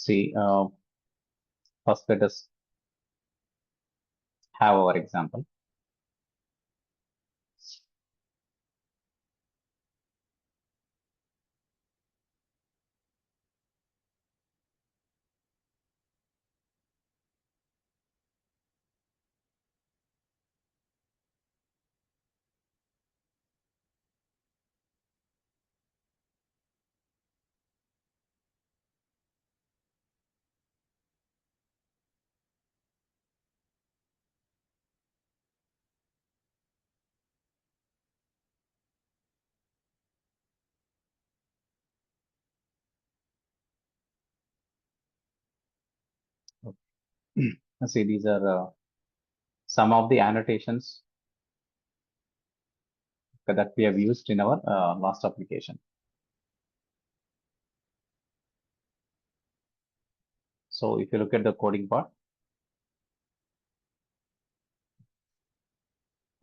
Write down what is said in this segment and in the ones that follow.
See, first let us have our example. See, these are some of the annotations that we have used in our last application. So if you look at the coding part,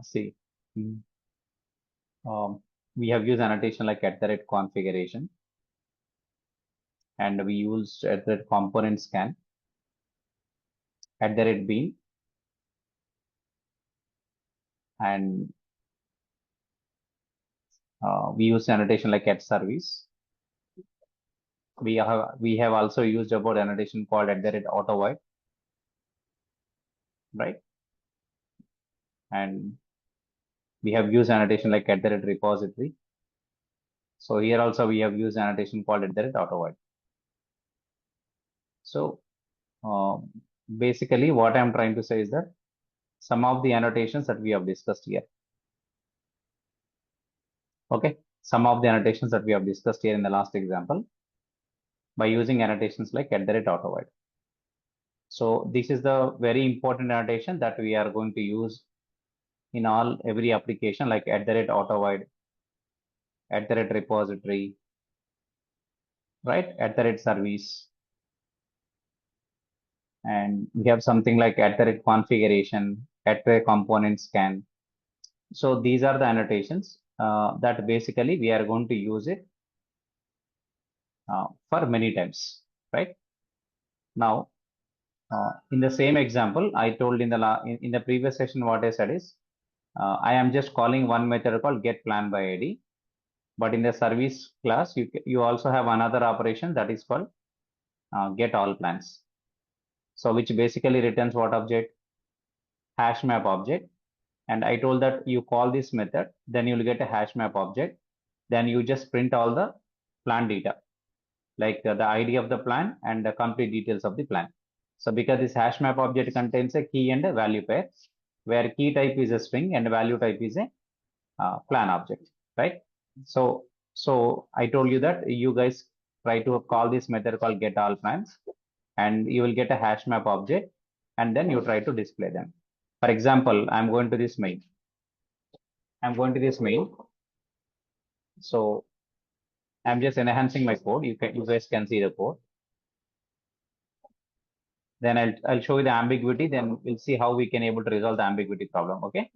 see, mm, we have used annotation like @configuration, and we used @component scan, @bean, and we use annotation like @service. We have also used about annotation called @autovoid, right? And we have used annotation like @repository. So here also we have used annotation called @autovoid. So basically what I'm trying to say is that some of the annotations that we have discussed here. Okay, some of the annotations that we have discussed here in the last example by using annotations like @autovoid. So this is the very important annotation that we are going to use in every application like @autovoid, @repository, right? @service, and we have something like @configuration, @component scan. So these are the annotations that basically we are going to use it for many times, right? Now, in the same example, I told in the previous session what I said is I am just calling one method called getPlanById, but in the service class you also have another operation that is called getAllPlans. So which basically returns what object? Hash map object. And I told that you call this method, then you'll get a hash map object. Then you just print all the plan data, like the ID of the plan and the complete details of the plan. So because this hash map object contains a key and a value pair, where key type is a string and value type is a plan object, right? So I told you that you guys try to call this method called getAllPlans, and you will get a hash map object, and then you try to display them. For example, I'm going to this mail. So I'm just enhancing my code. You guys can see the code. Then I'll show you the ambiguity. Then we'll see how we can able to resolve the ambiguity problem. Okay.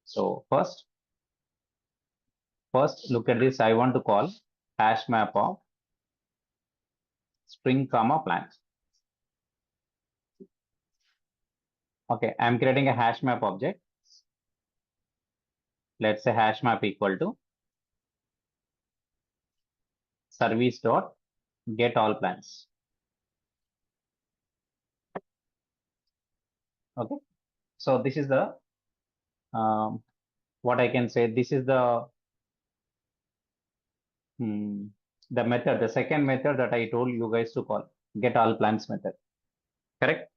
So first look at this. I want to call hash map of string comma plans. Okay. I'm creating a hash map object. Let's say hash map equal to service dot get all plans. Okay. So this is the what I can say. This is the method, the second method that I told you guys to call get all plans method. Correct.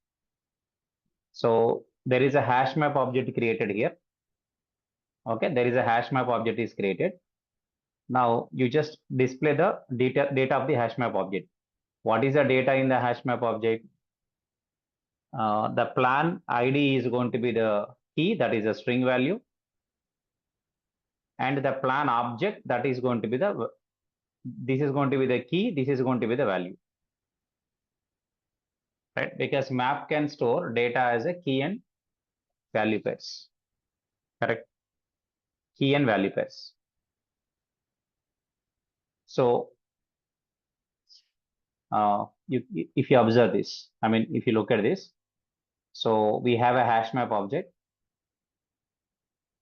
So there is a hash map object created here. Okay, there is a hash map object is created. Now you just display the data of the hash map object. What is the data in the hash map object? The plan ID is going to be the key, that is a string value, and the plan object, that is going to be this is going to be the key, this is going to be the value, right? Because map can store data as a key and value pairs, correct? Key and value pairs. So if you observe this, I mean, if you look at this, so we have a hash map object,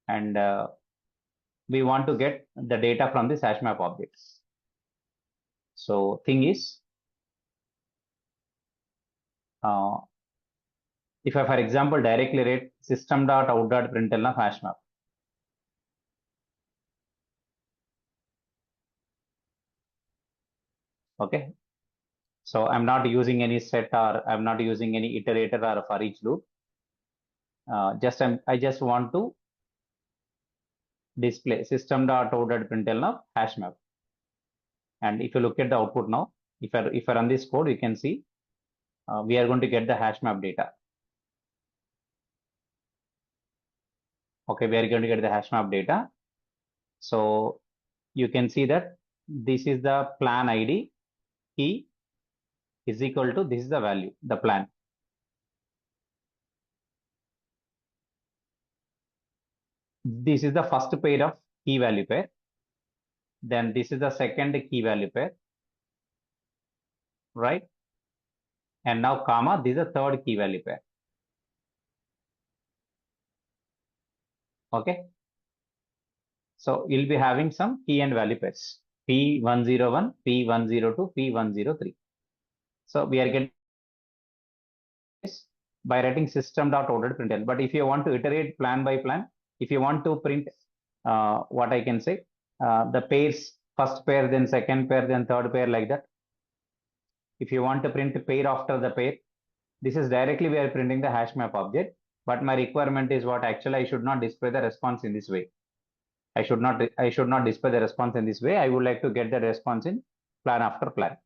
and we want to get the data from this hash map object. So thing is, if I, for example, directly write system.out.println of hash map, okay. So I'm not using any set, or I'm not using any iterator or for each loop. I just want to display system.out.println of hash map. And if you look at the output now, if I run this code, you can see we are going to get the hash map data. Okay, we are going to get the hash map data. So you can see that this is the plan ID key is equal to this is the value, the plan. This is the first pair of key value pair. Then this is the second key value pair, right? And now comma, this is the third key value pair. Okay. So you'll be having some key and value pairs, P101, P102, P103. So we are getting this by writing system.out.println. But if you want to iterate plan by plan, if you want to print what I can say, the pairs, first pair, then second pair, then third pair, like that. If you want to print pair after the pair, this is directly we are printing the hash map object. But my requirement is what actually I should not display the response in this way. I should not display the response in this way. I would like to get the response in plan after plan.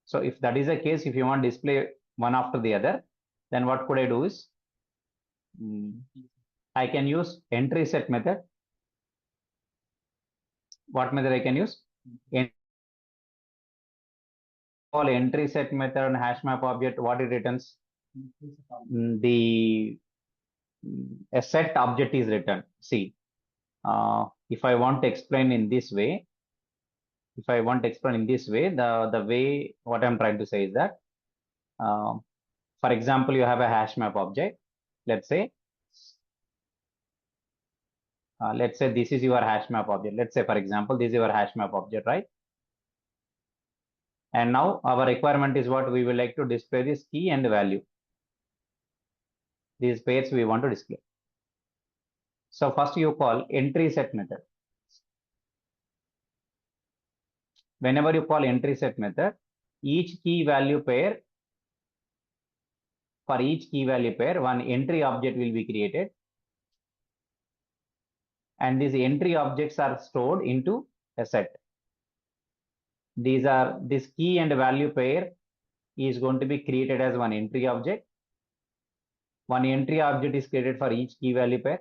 So if that is the case, if you want to display one after the other, then what could I do is I can use entry set method. What method I can use? Call entry set method and hash map object. What it returns? The a set object is returned. See, if I want to explain in this way, the way what I'm trying to say is that, for example, you have a hash map object. Let's say this is your hash map object. Let's say, for example, this is your hash map object, right? And now our requirement is what we would like to display this key and value. These pairs we want to display. So first you call entry set method. Whenever you call entry set method, each key value pair, for each key value pair, one entry object will be created. And these entry objects are stored into a set. This key and value pair is going to be created as one entry object. One entry object is created for each key value pair.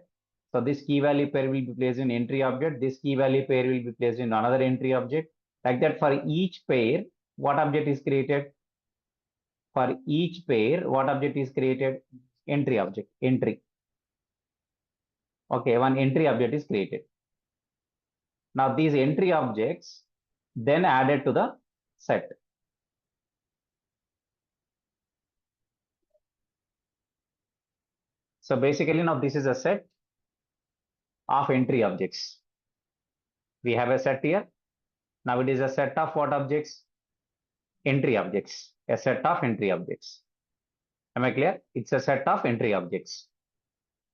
So this key value pair will be placed in entry object. This key value pair will be placed in another entry object. Like that, for each pair, what object is created? For each pair, what object is created? Entry object, entry. Okay, one entry object is created. Now these entry objects then added to the set. So basically now this is a set of entry objects. We have a set here. Now it is a set of what objects? Entry objects. A set of entry objects. Am I clear? It's a set of entry objects.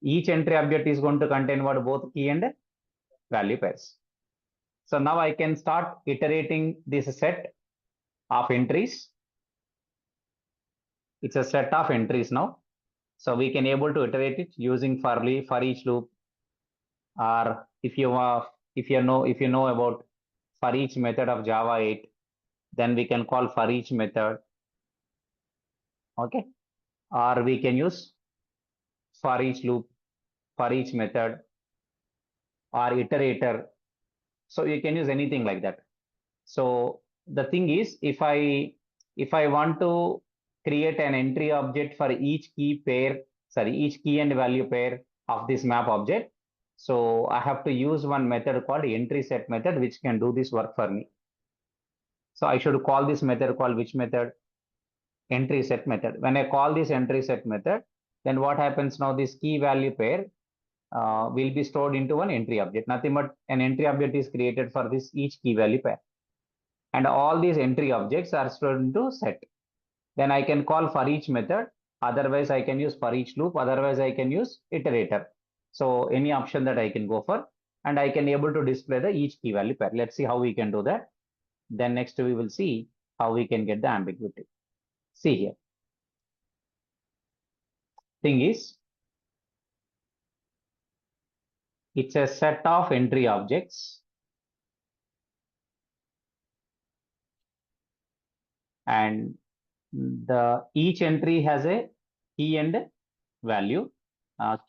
Each entry object is going to contain what? Both key and value pairs. So now I can start iterating this set of entries. It's a set of entries now. So we can able to iterate it using for each loop, or if you know about for each method of Java 8, then we can call for each method. Okay, or we can use for each loop, for each method, or iterator. So you can use anything like that. So the thing is, if I want to create an entry object for each key and value pair of this map object, so I have to use one method called entry set method, which can do this work for me. So I should call this method called which method? entry set method. When I call this entry set method, then what happens now? This key value pair will be stored into one entry object. Nothing but an entry object is created for this each key value pair. And all these entry objects are stored into set. Then I can call for each method. Otherwise, I can use for each loop. Otherwise, I can use iterator. So any option that I can go for, and I can able to display the each key value pair. Let's see how we can do that. Then next we will see how we can get the ambiguity. See here. Thing is, it's a set of entry objects, and the each entry has a key and value.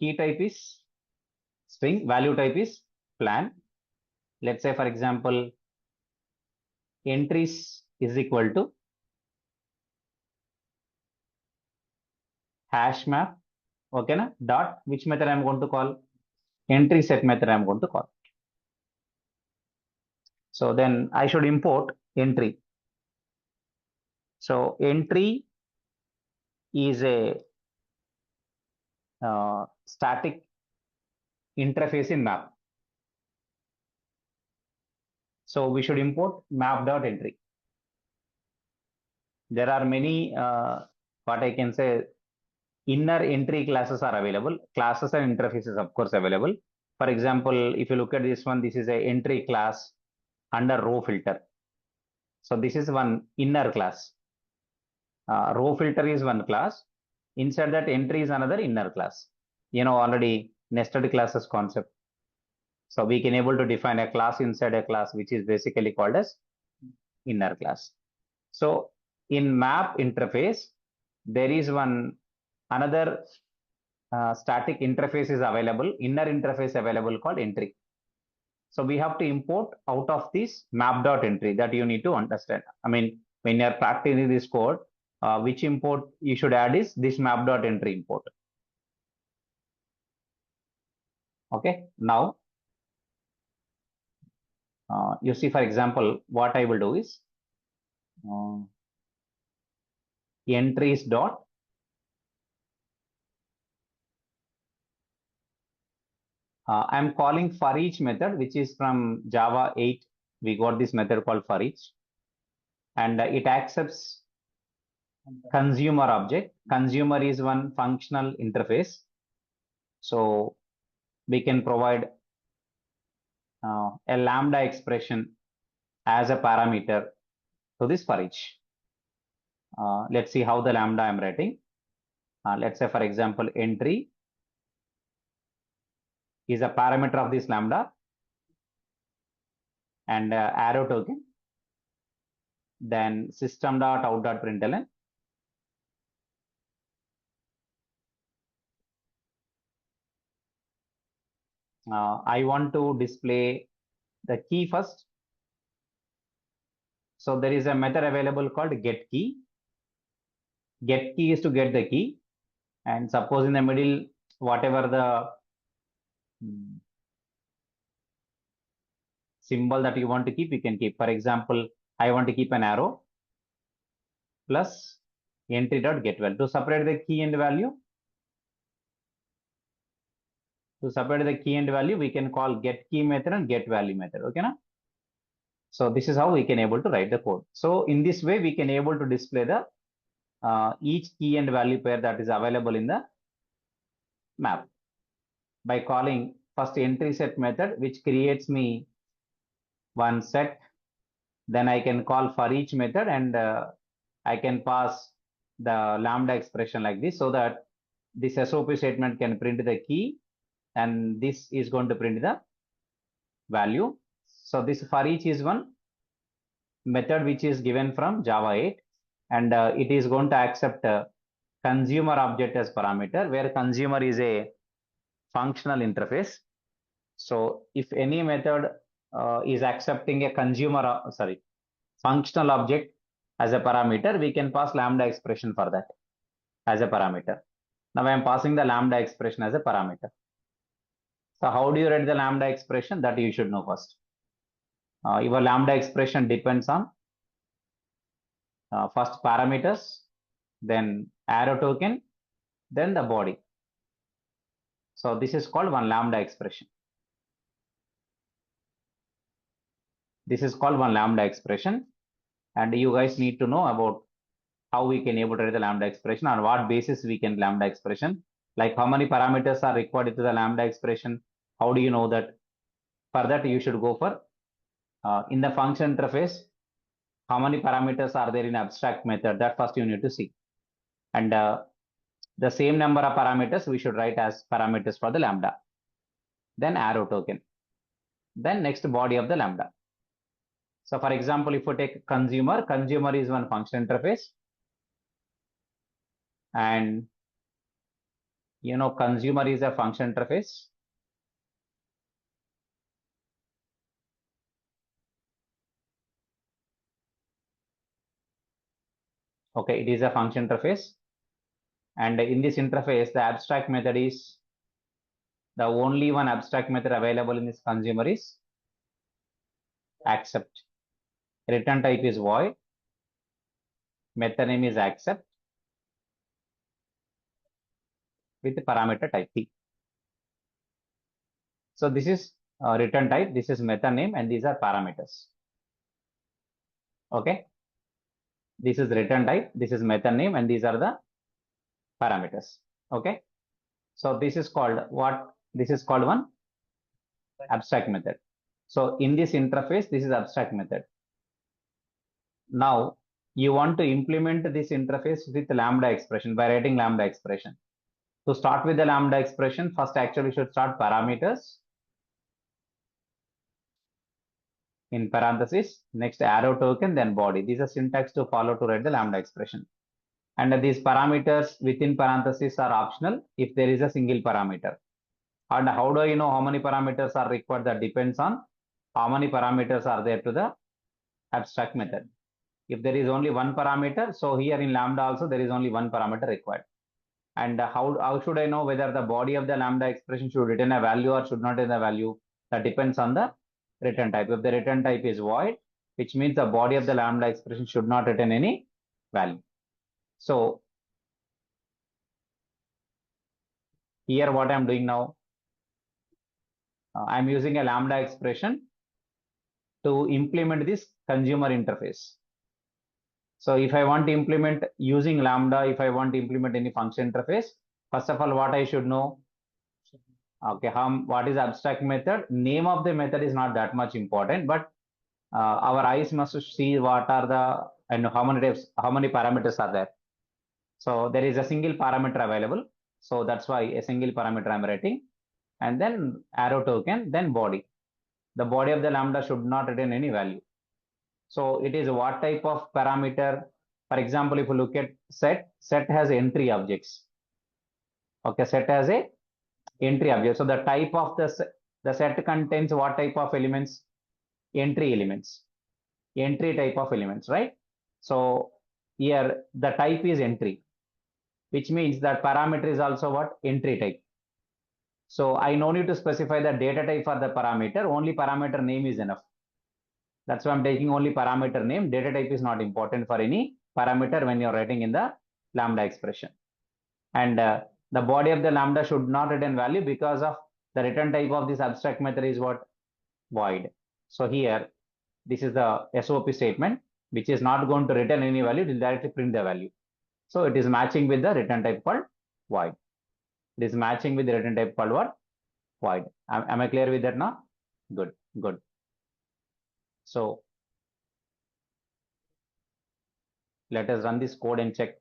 Key type is string, value type is plan. Let's say, for example, entries is equal to hash map. Okay, na? Dot, which method I'm going to call? Entry set method I'm going to call. So then I should import entry. So entry is a static interface in map. So we should import map.entry. There are many, what I can say, inner entry classes are available. Classes and interfaces, of course, available. For example, if you look at this one, this is a entry class under row filter. So this is one inner class. Row filter is one class. Inside that, entry is another inner class. You know already nested classes concept. So we can able to define a class inside a class, which is basically called as inner class. So in map interface, there is one another static interface is available, inner interface available called entry. So we have to import out of this map.entry that you need to understand. I mean, when you are practicing this code, which import you should add is this map.entry import. Okay, now you see, for example, what I will do is entries dot I'm calling for each method, which is from Java 8. We got this method called for each, and it accepts consumer object. Consumer is one functional interface. So we can provide a lambda expression as a parameter to this for each. Let's see how the lambda I'm writing. Let's say, for example, entry is a parameter of this lambda, and arrow token, then system.out.println. I want to display the key first. So there is a method available called get key. Get key is to get the key, and suppose in the middle, whatever the symbol that you want to keep, you can keep. For example, I want to keep an arrow plus entry.getValue to separate the key and value. To separate the key and value, we can call get key method and get value method. Okay, na? So this is how we can able to write the code. So in this way, we can able to display the each key and value pair that is available in the map by calling first entry set method, which creates me one set. Then I can call for each method, and I can pass the lambda expression like this, so that this SOP statement can print the key, and this is going to print the value. So this for each is one method which is given from Java 8, and it is going to accept consumer object as parameter, where consumer is a functional interface. So if any method is accepting a functional object as a parameter, we can pass lambda expression for that as a parameter. Now I am passing the lambda expression as a parameter. So how do you write the lambda expression? That you should know first. Your lambda expression depends on first parameters, then arrow token, then the body. So this is called one lambda expression. This is called one lambda expression, and you guys need to know about how we can able to write the lambda expression, on what basis we can lambda expression, like how many parameters are required to the lambda expression. How do you know that? For that, you should go for in the function interface, how many parameters are there in abstract method, that first you need to see. And the same number of parameters we should write as parameters for the lambda. Then arrow token. Then next body of the lambda. So for example, if we take consumer, consumer is one function interface. And you know, consumer is a function interface. Okay, it is a function interface. And in this interface, the abstract method is the only one abstract method available in this consumer is accept. Return type is void. Method name is accept with the parameter type P. So this is return type, this is method name, and these are parameters. Okay. This is return type, this is method name, and these are the parameters. Okay. So this is called what? This is called one abstract method. So in this interface, this is abstract method. Now you want to implement this interface with lambda expression by writing lambda expression. To start with the lambda expression, first actually we should start parameters in parentheses, next arrow token, then body. These are syntax to follow to write the lambda expression. And these parameters within parentheses are optional if there is a single parameter. And how do I know how many parameters are required? That depends on how many parameters are there to the abstract method. If there is only one parameter, so here in lambda also there is only one parameter required. And how should I know whether the body of the lambda expression should return a value or should not return a value? That depends on the return type. If the return type is void, which means the body of the lambda expression should not return any value. So here what I'm doing now, I'm using a lambda expression to implement this consumer interface. So if I want to implement using lambda, if I want to implement any function interface, first of all, what I should know, okay, what is abstract method? Name of the method is not that much important, but our eyes must see what are the and how many types, how many parameters are there. So there is a single parameter available. So that's why a single parameter I'm writing, and then arrow token, then body. The body of the lambda should not return any value. So it is what type of parameter? For example, if you look at set has entry objects. Okay, set has a entry object. So the type of the set contains what type of elements? Entry elements. Entry type of elements, right? So here the type is entry, which means that parameter is also what? Entry type. So I no need to specify the data type for the parameter, only parameter name is enough. That's why I'm taking only parameter name. Data type is not important for any parameter when you're writing in the lambda expression. And the body of the lambda should not return value because of the return type of this abstract method is what? Void. So here, this is the SOP statement, which is not going to return any value, it will directly print the value. So it is matching with the return type called void. It is matching with the return type called what? Void. Am I clear with that now? Good, good. So let us run this code and check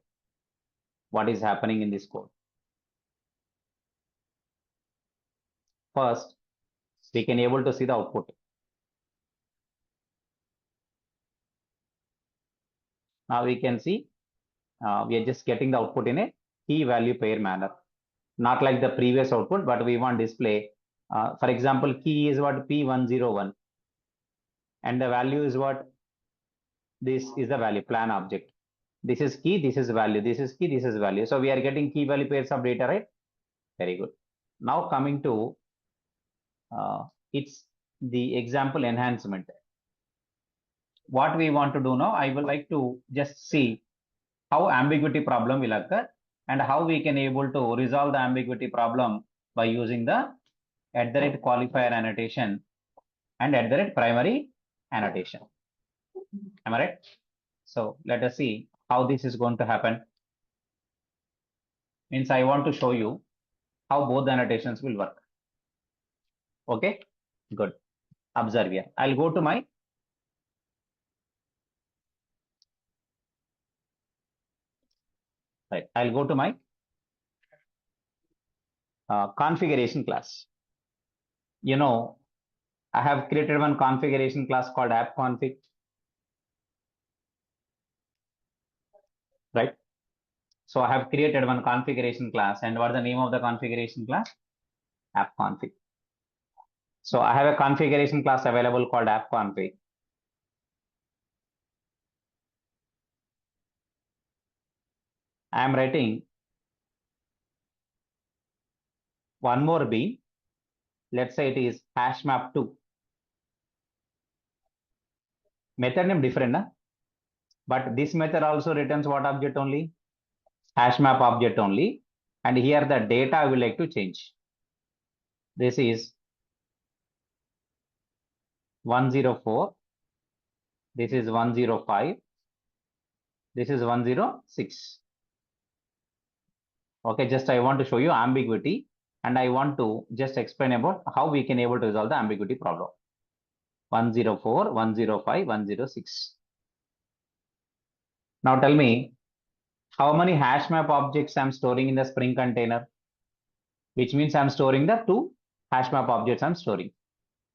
what is happening in this code. First, we can able to see the output. Now we can see we are just getting the output in a key value pair manner, not like the previous output, but we want display. For example, key is what? P101, and the value is what? This is the value plan object. This is key, this is value, this is key, this is value. So we are getting key value pairs of data, right? Very good. Now coming to it's the example enhancement. What we want to do now, I would like to just see how ambiguity problem will occur and how we can able to resolve the ambiguity problem by using the @qualifier annotation and @primary annotation. Am I right? So let us see how this is going to happen. Means I want to show you how both the annotations will work. Okay, good. Observe here. I'll go to my configuration class. You know, I have created one configuration class called app_config, right? So I have created one configuration class, and what's the name of the configuration class? App_config. So I have a configuration class available called app_config. I am writing one more B. Let's say it is hashmap2. Method name different, na? But this method also returns what object only? Hashmap object only. And here the data I would like to change. This is 104. This is 105. This is 106. Okay, just I want to show you ambiguity, and I want to just explain about how we can able to resolve the ambiguity problem. 104, 105, 106. Now tell me, how many hashmap objects I'm storing in the Spring container? Which means I'm storing the 2 hashmap objects I'm storing.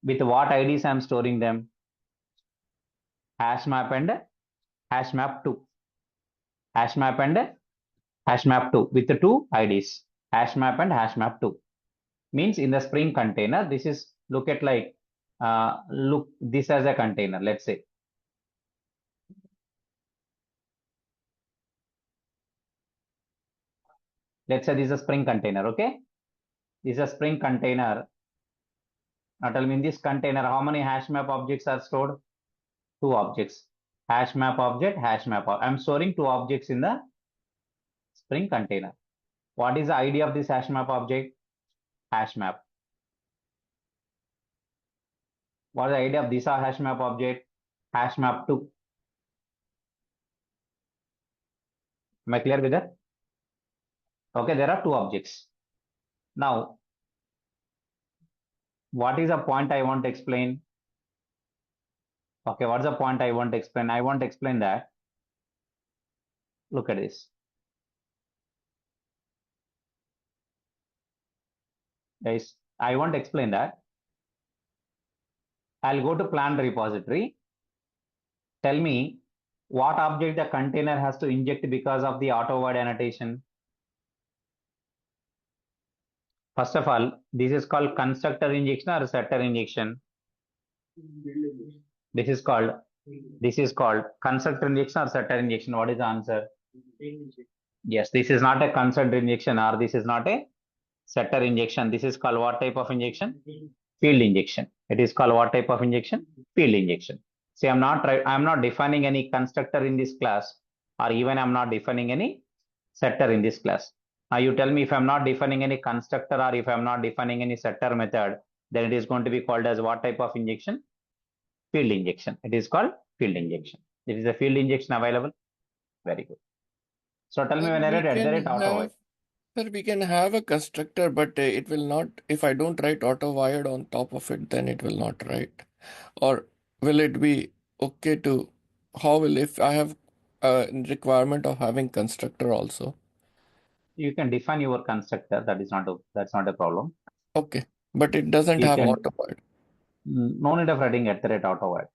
With what IDs I'm storing them? Hashmap and hashmap2. Hashmap and hashmap2 with the 2 IDs. Hashmap and hashmap2. Means in the Spring container, this is look at like look this as a container, let's say. Let's say this is a Spring container, okay? This is a Spring container. Now tell me, in this container, how many hashmap objects are stored? 2 objects. Hashmap object, hashmap. I'm storing 2 objects in the Spring container. What is the ID of this hashmap object? Hashmap. What is the ID of this hashmap object? Hashmap2. Am I clear with that? Okay, there are 2 objects. Now, what is the point I want to explain? Okay, what's the point I want to explain? I want to explain that. Look at this. Guys, I want to explain that. I'll go to plant repository. Tell me what object the container has to inject because of the auto void annotation. First of all, this is called constructor injection or setter injection. This is called constructor injection or setter injection. What is the answer? Yes, this is not a constructor injection or this is not a setter injection. This is called what type of injection? Field injection. It is called what type of injection? Field injection. See, I'm not defining any constructor in this class, or even I'm not defining any setter in this class. Now you tell me, if I'm not defining any constructor or if I'm not defining any setter method, then it is going to be called as what type of injection? Field injection. It is called field injection. There is a field injection available. Very good. So tell me, when I write auto void. Sir, we can have a constructor, but it will not, if I don't write auto void on top of it, then it will not write. Or will it be okay to, how will, if I have a requirement of having constructor also? You can define your constructor. That's not a problem. Okay, but it doesn't You have can, auto void. no need of writing @auto void.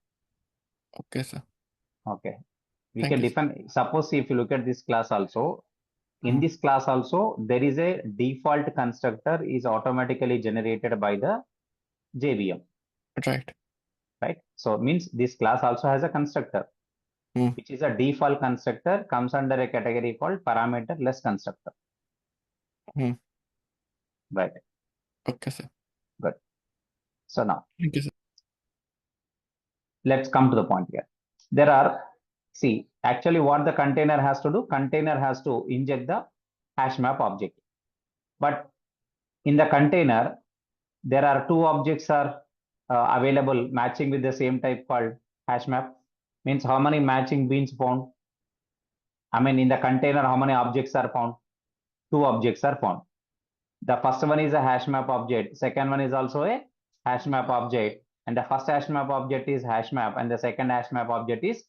Okay, sir. Okay. We Thank can you, define, suppose if you look at this class also, in Hmm. this class also, there is a default constructor is automatically generated by the JVM, Right. right? So it means this class also has a constructor, Hmm. which is a default constructor, comes under a category called parameterless constructor, Hmm. right? Okay, sir. Good. So now Thank you, sir. let's come to the point here. There are See, actually what the container has to do, container has to inject the hash map object. But in the container, there are two objects are available matching with the same type called hash map. Means how many matching beans found? I mean, in the container, how many objects are found? Two objects are found. The first one is a hash map object. Second one is also a hash map object. And the first hash map object is hash map, and the second hash map object is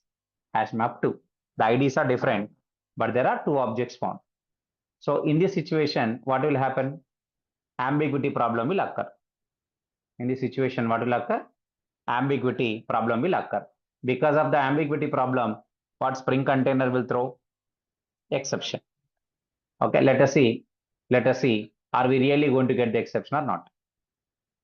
hash map 2. The IDs are different, but there are two objects found. So in this situation, what will happen? Ambiguity problem will occur. In this situation, what will occur? Ambiguity problem will occur. Because of the ambiguity problem, what Spring Container will throw? Exception. Okay, let us see. Let us see. Are we really going to get the exception or not?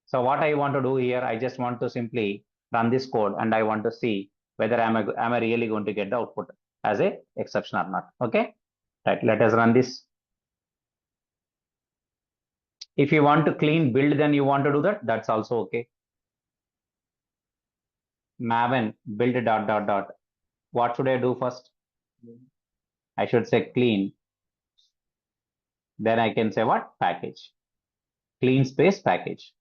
So what I want to do here, I just want to simply run this code and I want to see whether am I really going to get the output as a exception or not. Okay, right. Let us run this. If you want to clean build, then you want to do that. That's also okay. Maven build dot. What should I do first? I should say clean. Then I can say what? Package. Clean space package.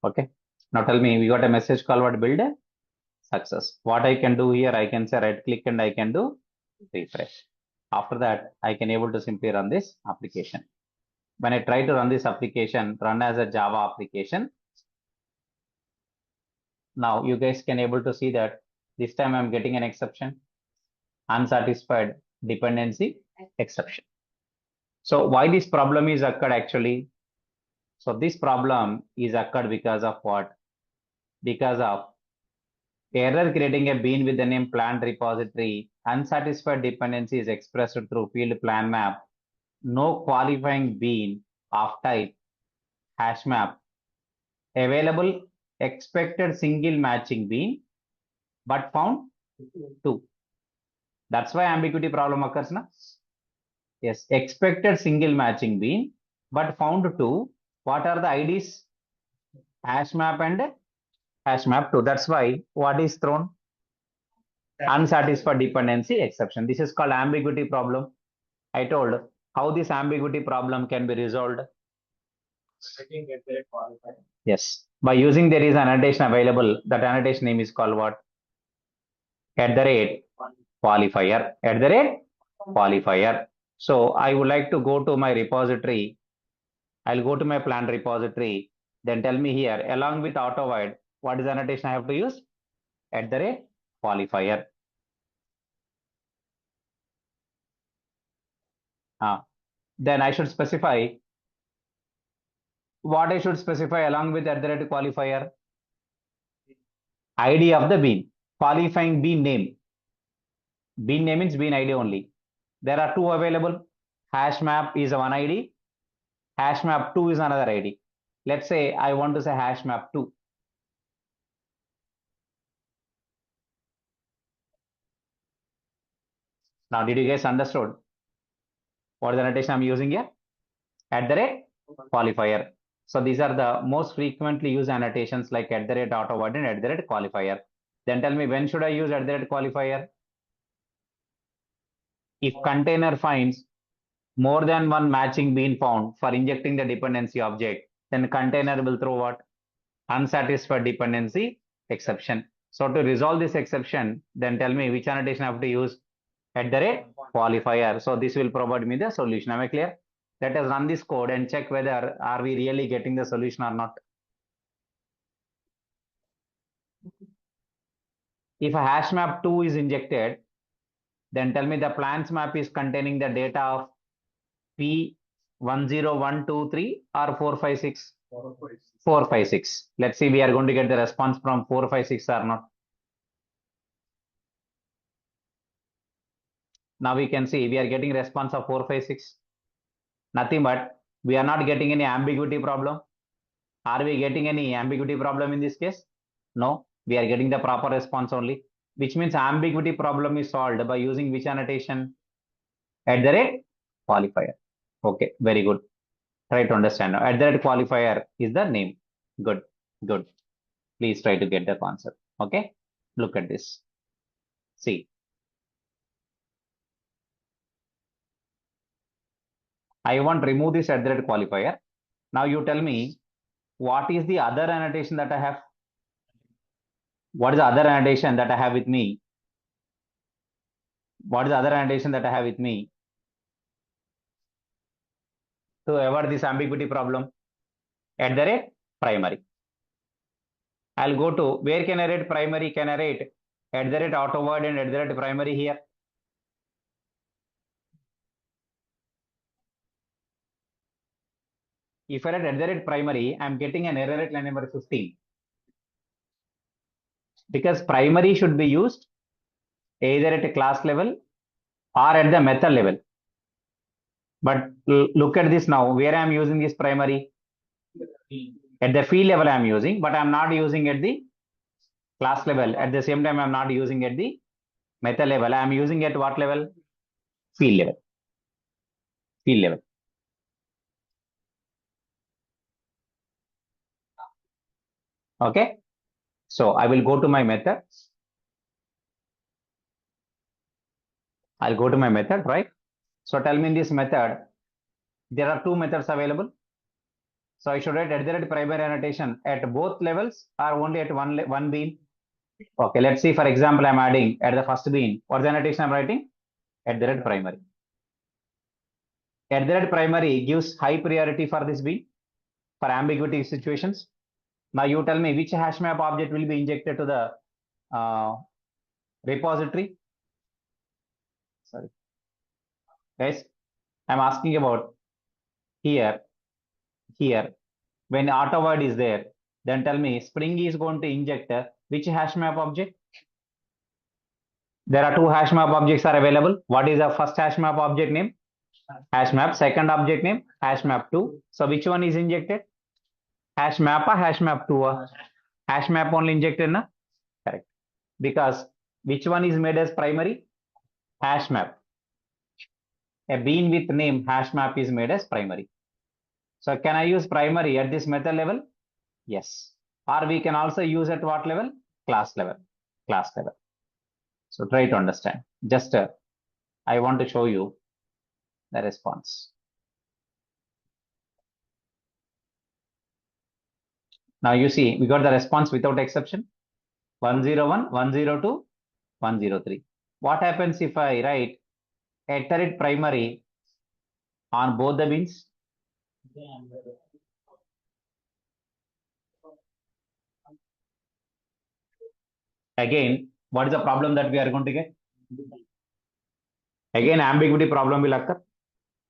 Okay. Now tell me, we got a message called what? Build success. What I can do here, I can say right click and I can do refresh. After that, I can able to simply run this application. When I try to run this application, run as a Java application. Now you guys can able to see that this time I'm getting an exception, unsatisfied dependency exception. So why this problem is occurred actually? So this problem is occurred because of what? Because of error creating a bean with the name plant repository. Unsatisfied dependency is expressed through field plan map. No qualifying bean of type hash map. Available expected single matching bean, but found 2. That's why ambiguity problem occurs now. Yes, expected single matching bean, but found 2. What are the IDs? Hash map and hash map 2. That's why what is thrown? Unsatisfied dependency exception. This is called ambiguity problem. I told how this ambiguity problem can be resolved. Yes, by using there is an annotation available. That annotation name is called what? @ qualifier. @ qualifier. So I would like to go to my repository. I'll go to my plant repository. Then tell me here, along with AutoVoid, what is the annotation I have to use? @ qualifier. Then I should specify what I should specify along with @ qualifier. ID of the bean. Qualifying bean name. Bean name means bean ID only. There are 2 available. Hash map is one ID. Hash map 2 is another ID. Let's say I want to say hash map 2. Now, did you guys understood what is the annotation I'm using here? @ qualifier. So these are the most frequently used annotations like @ AutoVoid and @ qualifier. Then tell me, when should I use @ qualifier? If container finds more than one matching bean found for injecting the dependency object, then container will throw what? Unsatisfied dependency exception. So to resolve this exception, then tell me which annotation I have to use? @ qualifier. So this will provide me the solution. Am I clear? Let us run this code and check whether are we really getting the solution or not. If a hash map 2 is injected, then tell me the plants map is containing the data of P10123 or 456? 456. Let's see, we are going to get the response from 456 or not. Now we can see we are getting response of 4, 5, 6. Nothing but we are not getting any ambiguity problem. Are we getting any ambiguity problem in this case? No, we are getting the proper response only, which means ambiguity problem is solved by using which annotation? @ qualifier. Okay, very good. Try to understand now. @ qualifier is the name. Good, good. Please try to get the concept. Okay, look at this. See, I want to remove this @ qualifier. Now you tell me what is the other annotation that I have? What is the other annotation that I have with me? What is the other annotation that I have with me to avoid this ambiguity problem? @ primary. I'll go to where can I write primary? Can I write @ auto void and @ primary here? If I write @ primary, I'm getting an error at line number 15. Because primary should be used either at a class level or at the method level. But look at this now, where I am using this primary? At the field level I am using, but I'm not using at the class level. At the same time, I'm not using at the method level. I'm using at what level? Field level. Field level. Okay. So I will go to my method. I'll go to my method, right? So tell me in this method, there are two methods available. So I should write @ primary annotation at both levels or only at one bean. Okay, let's see. For example, I'm adding at the first bean. What's the annotation I'm writing? @ primary. @ primary gives high priority for this bean for ambiguity situations. Now you tell me which hash map object will be injected to the repository. Sorry, guys, I'm asking about here. When auto void is there, then tell me Spring is going to inject which hash map object? There are two hash map objects are available. What is the first hash map object name? Hash map. Second object name? Hash map 2. So which one is injected? Hash map or hash map 2? Hash map only injected, na? Correct. Because which one is made as primary? Hash map. A bean with name hash map is made as primary. So can I use primary at this method level? Yes. Or we can also use at what level? Class level. Class level. So try to understand. Just I want to show you the response. Now you see, we got the response without exception. 101, 102, 103. What happens if I write @ primary on both the beans? Again, what is the problem that we are going to get? Again, ambiguity problem will occur.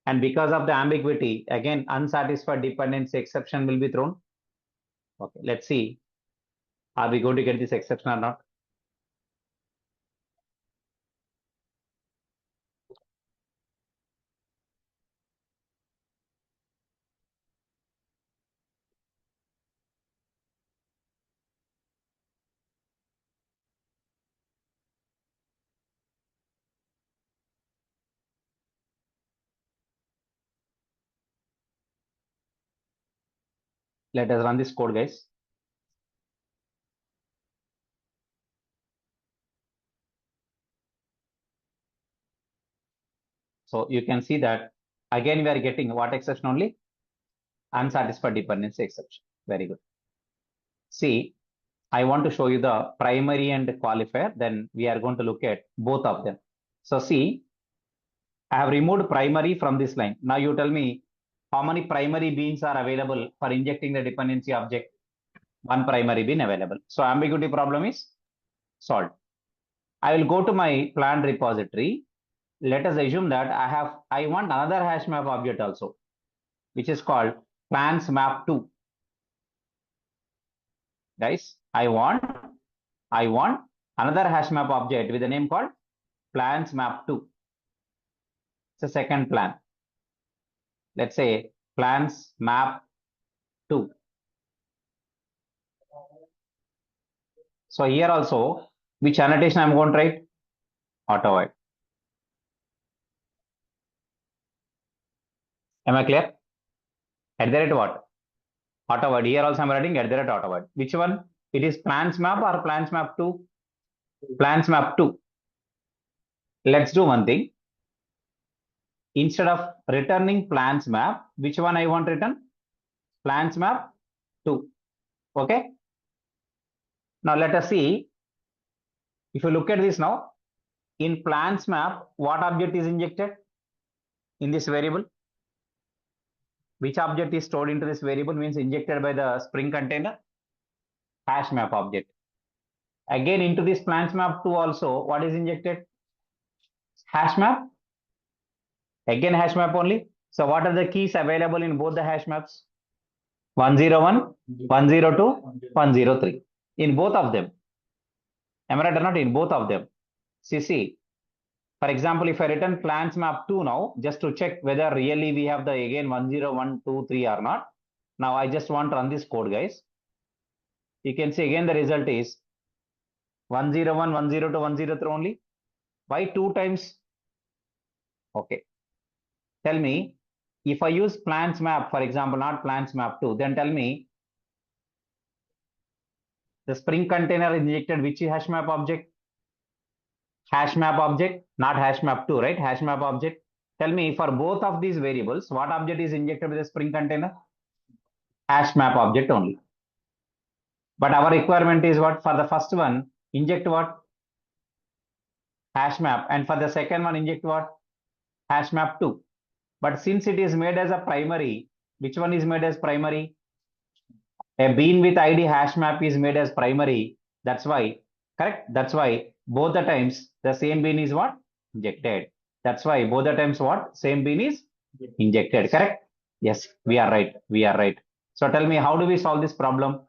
And because of the ambiguity, again, unsatisfied dependency exception will be thrown. Okay, let's see. Are we going to get this exception or not? Let us run this code, guys. So you can see that again we are getting what exception only? Unsatisfied dependency exception. Very good. See, I want to show you the primary and qualifier. Then we are going to look at both of them. So see, I have removed primary from this line. Now you tell me how many primary beans are available for injecting the dependency object? One primary bean available. So ambiguity problem is solved. I will go to my planned repository. Let us assume that I want another hash map object also, which is called plans map 2. Guys, I want another hash map object with a name called plans map 2. It's a second plan. Let's say plans map 2. So here also, which annotation I'm going to write? Auto-void. Am I clear? At the rate what? Auto-void. Here also I'm writing at the rate auto-void. Which one? It is plans map or plans map 2? Plans map 2. Let's do one thing. Instead of returning plans map, which one I want return? Plans map 2. Okay. Now let us see. If you look at this now, in plans map, what object is injected in this variable? Which object is stored into this variable means injected by the Spring container? Hash map object. Again, into this plans map 2 also, what is injected? Hash map. Again, hash map only. So what are the keys available in both the hash maps? 101, 102, 103. In both of them. Am I right or not? In both of them. See, for example, if I return plans map 2 now, just to check whether really we have the again 101, 2, 3 or not. Now I just want to run this code, guys. You can see again the result is 101, 102, 103 only. Why 2 times? Okay. Tell me, if I use plans map, for example, not plans map 2, then tell me the Spring container injected which hash map object? Hash map object, not hash map 2, right? Hash map object. Tell me for both of these variables, what object is injected with the Spring container? Hash map object only. But our requirement is what? For the first one, inject what? Hash map. And for the second one, inject what? Hash map 2. But since it is made as a primary, which one is made as primary? A bean with ID hash map is made as primary. That's why, correct? That's why both the times the same bean is what? Injected. That's why both the times what? Same bean is injected, correct? Yes, we are right. We are right. So tell me, how do we solve this problem?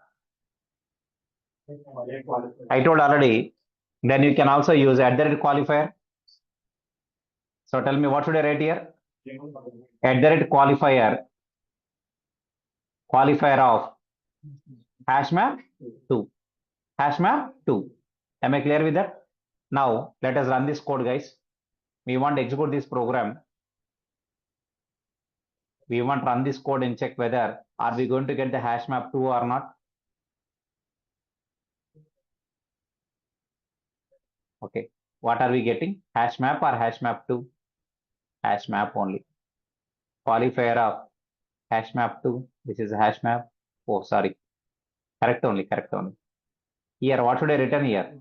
I told already. Then you can also use at the rate qualifier. So tell me, what should I write here? At the rate qualifier of hash map 2. Hash map 2. Am I clear with that? Now let us run this code, guys. We want to execute this program. We want to run this code and check whether are we going to get the hash map 2 or not. Okay. What are we getting? Hash map or hash map 2? Hash map only. Qualifier of hash map 2. This is a hash map. Oh, sorry. Correct only, correct only. Here, what should I return here?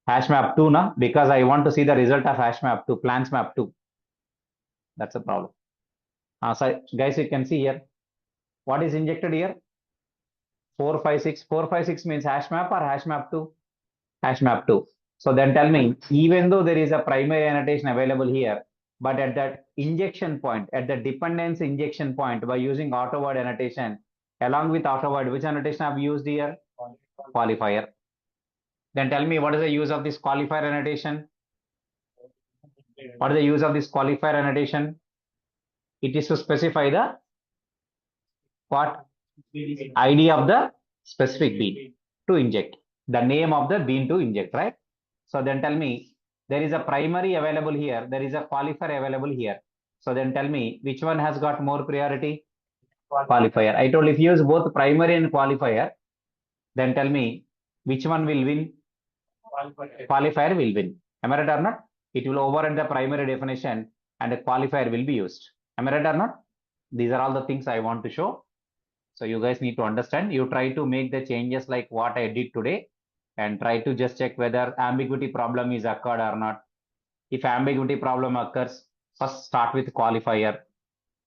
Hash map 2, na? Because I want to see the result of hash map 2, plans map 2. That's a problem. So guys, you can see here. What is injected here? 456. 456 means hash map or hash map 2? Hash map 2. So then tell me, even though there is a primary annotation available here, but at that injection point, at the dependence injection point, by using auto-void annotation, along with auto-void, which annotation I've used here? Qualifier. Then tell me, what is the use of this qualifier annotation? What is the use of this qualifier annotation? It is to specify the what? ID of the specific bean to inject. The name of the bean to inject, right? So then tell me, there is a primary available here. There is a qualifier available here. So then tell me, which one has got more priority? Qualifier. I told if you use both primary and qualifier, then tell me, which one will win? Qualifier will win. Am I right or not? It will override the primary definition and a qualifier will be used. Am I right or not? These are all the things I want to show. So you guys need to understand. You try to make the changes like what I did today and try to just check whether ambiguity problem is occurred or not. If ambiguity problem occurs, first start with qualifier,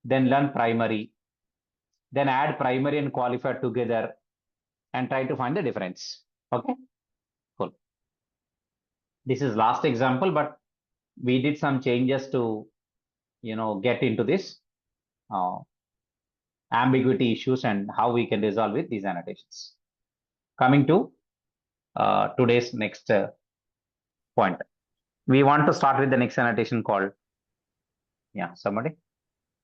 then learn primary, then add primary and qualifier together and try to find the difference. Okay, cool. This is last example, but we did some changes to, get into this ambiguity issues and how we can resolve with these annotations. Coming to today's next point. We want to start with the next annotation called Yeah, somebody?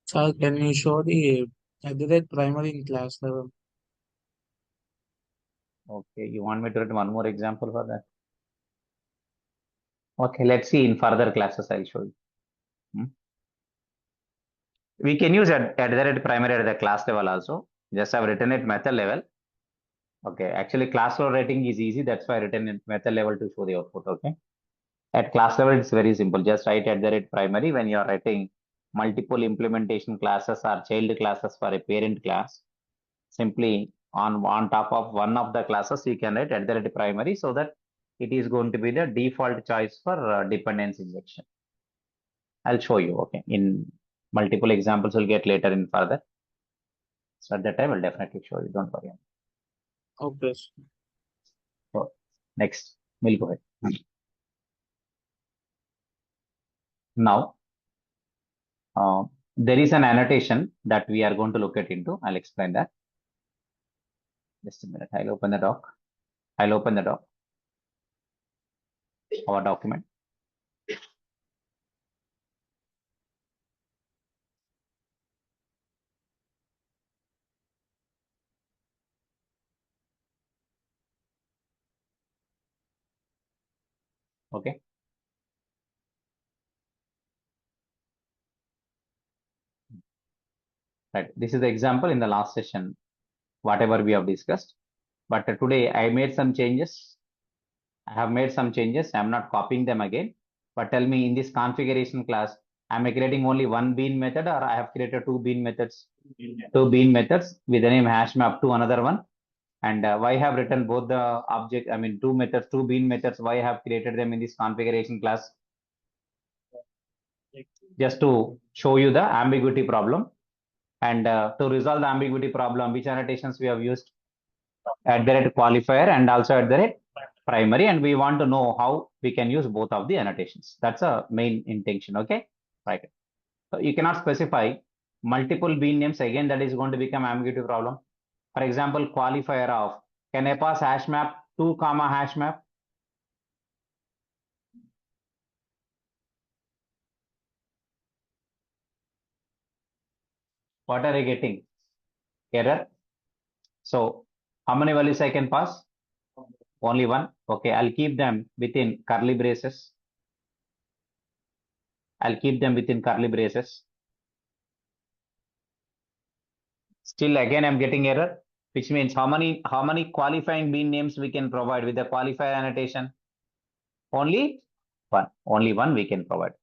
Sir, can you show the at primary in class level? Okay, you want me to write one more example for that? Okay, let's see in further classes, I'll show you. We can use at the primary at the class level also. Just have written it method level. Okay, actually class level writing is easy. That's why I written it method level to show the output. Okay. At class level, it's very simple. Just write at the primary when you are writing multiple implementation classes or child classes for a parent class. Simply on top of one of the classes, you can write at the primary so that it is going to be the default choice for dependence injection. I'll show you. Okay. In multiple examples, we'll get later in further. So at that time, I'll definitely show you. Don't worry. Okay. So next, we'll go ahead. Now, there is an annotation that we are going to look at into. I'll explain that. Just a minute. I'll open the doc. I'll open the doc. Our document. Okay. Right. This is the example in the last session, whatever we have discussed. But today I made some changes. I have made some changes. I'm not copying them again. But tell me in this configuration class, am I creating only one bean method or I have created two bean methods? Two bean methods with the name hash map to another one. And why I have written both the object, I mean, two methods, two bean methods, why I have created them in this configuration class? Just to show you the ambiguity problem. And to resolve the ambiguity problem, which annotations we have used? At the rate qualifier and also at the rate primary. And we want to know how we can use both of the annotations. That's a main intention. Okay. Right. So you cannot specify multiple bean names. Again, that is going to become ambiguity problem. For example, qualifier of, can I pass hash map 2 comma hash map? What are you getting? Error. So how many values I can pass? Only one. Okay, I'll keep them within curly braces. I'll keep them within curly braces. Still again I'm getting error, which means how many qualifying bean names we can provide with the qualifier annotation? Only one. Only one we can provide.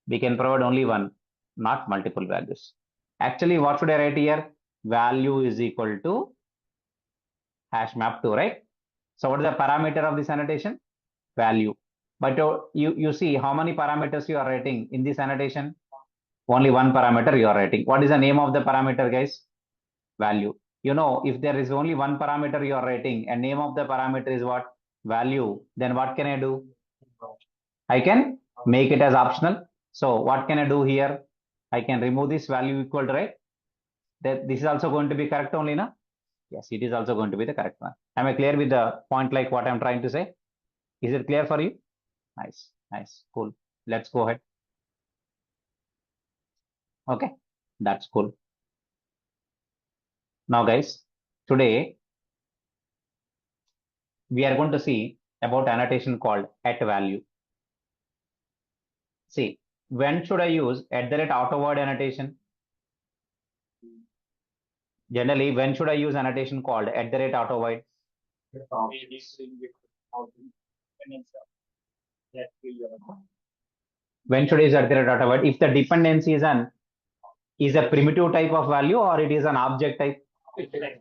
We can provide only one, not multiple values. Actually, what should I write here? Value is equal to hash map 2, right? So what is the parameter of this annotation? Value. But you see how many parameters you are writing in this annotation? Only one parameter you are writing. What is the name of the parameter, guys? Value. You know, if there is only one parameter you are writing and name of the parameter is what? Value. Then what can I do? I can make it as optional. So what can I do here? I can remove this value equal to, right? That this is also going to be correct only, na? Yes, it is also going to be the correct one. Am I clear with the point like what I'm trying to say? Is it clear for you? Nice, nice, cool. Let's go ahead. Okay, that's cool. Now, guys, today we are going to see about annotation called at value. See, when should I use at the rate auto void annotation? Generally, when should I use annotation called at the rate auto void? When should I use at the rate auto void? If the dependency is a primitive type of value or it is an object type?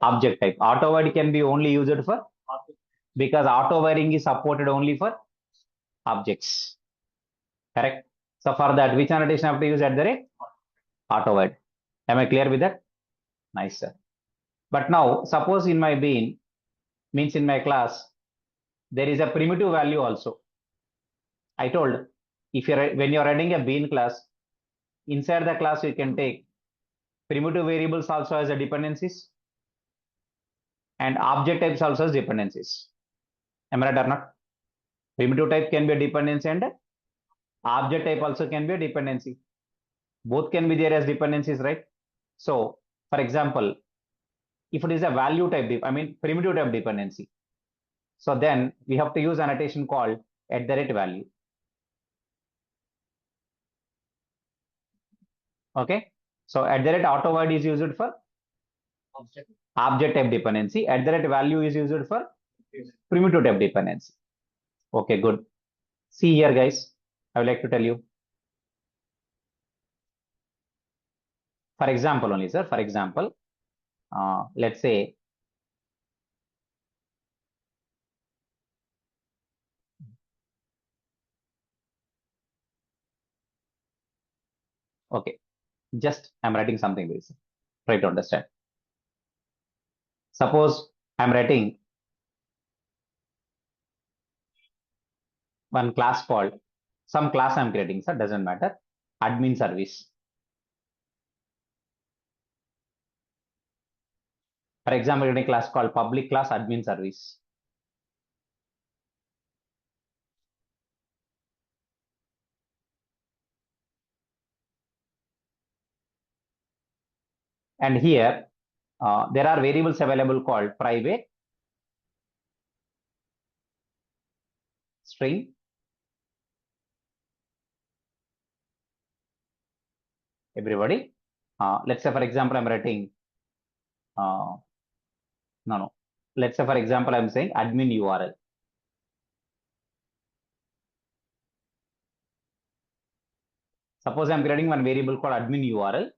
Object type. Auto void can be only used for, because auto voiding is supported only for objects. Correct? So for that, which annotation I have to use at the rate? Auto void. Am I clear with that? Nice, sir. But now, suppose in my bean, means in my class, there is a primitive value also. I told, if you're when you're writing a bean class, inside the class you can take primitive variables also as a dependencies and object types also as dependencies. Am I right or not? Primitive type can be a dependency and object type also can be a dependency. Both can be there as dependencies, right? So for example, if it is a value type, primitive type dependency, so then we have to use annotation called @value. Okay, so @auto void is used for object type dependency. @value is used for primitive type dependency. Okay, good. See here, guys, I would like to tell you. For example, only, sir. For example, let's say okay, just I'm writing something very simple. Try to understand. Suppose I'm writing one class called some class I'm creating, sir, doesn't matter. Admin service. For example, in a class called public class admin service. And here there are variables available called private, string, everybody. Let's say, for example, I'm writing, no. Let's say, for example, I'm saying admin URL. Suppose I'm creating one variable called admin URL,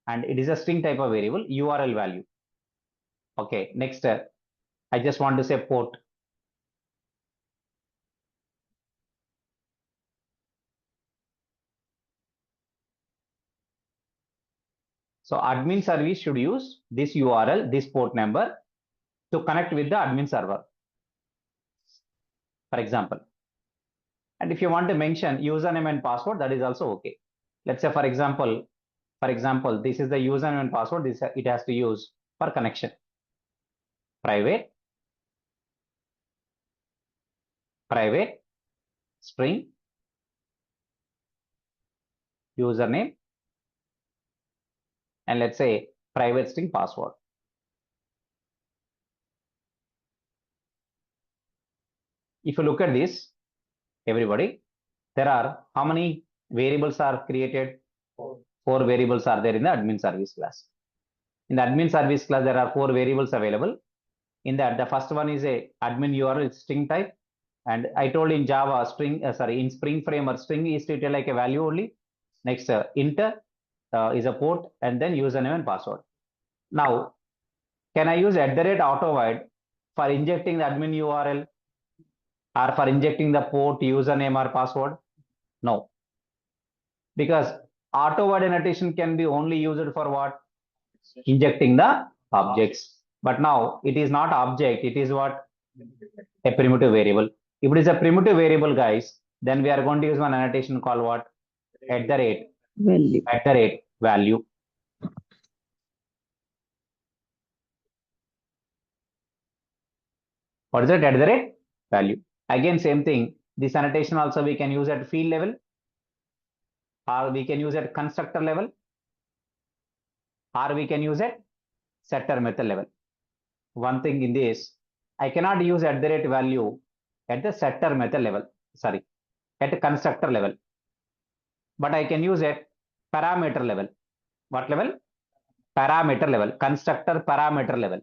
and it is a string type of variable, URL value. Okay, next, I just want to say port. So admin service should use this URL, this port number to connect with the admin server, for example. And if you want to mention username and password, that is also okay. Let's say, for example, this is the username and password. This it has to use for connection. Private string username, and let's say private string password. If you look at this, everybody, there are how many variables are created? Four variables are there in the admin service class. In the admin service class, there are four variables available. In that, the first one is a admin URL string type. And I told in Java, in Spring Framework, string is treated like a value only. Next, int is a port, and then username and password. Now, can I use @auto void for injecting the admin URL or for injecting the port, username, or password? No, because auto void annotation can be only used for what? Injecting the objects. But now it is not object, it is what? A primitive variable. If it is a primitive variable, guys, then we are going to use one annotation called what? @value. What is it? @value. Again, same thing. This annotation also we can use at field level, or we can use at constructor level, or we can use at setter method level. One thing in this, I cannot use @value at the setter method level, sorry, at the constructor level, but I can use at parameter level. What level? Parameter level, constructor parameter level.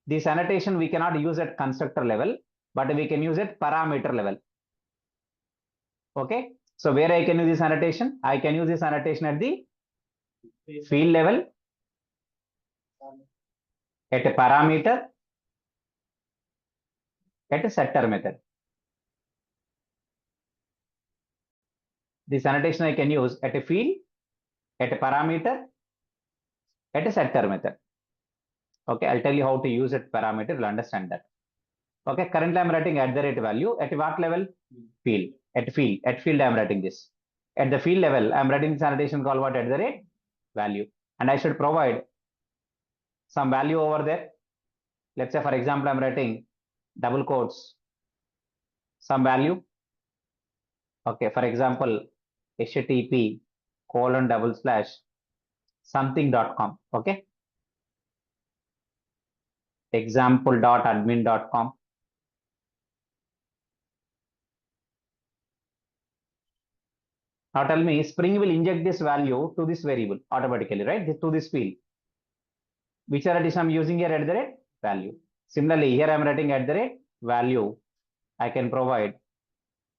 This annotation we cannot use at constructor level, but we can use at parameter level. Okay, so where I can use this annotation? I can use this annotation at the field level, at a parameter, at a setter method. This annotation I can use at a field, at a parameter, at a setter method. Okay, I'll tell you how to use it parameter, you'll understand that. Okay, currently I'm writing @value at what level? Field. At field I'm writing this. At the field level, I'm writing this annotation called what? @value. And I should provide some value over there. Let's say, for example, I'm writing double quotes, some value. Okay, for example, HTTP /something.com. Okay. Example.admin.com. Now tell me, Spring will inject this value to this variable automatically, right? To this field. Which addition I'm using here at the rate value. Similarly, here I'm writing at the rate value. I can provide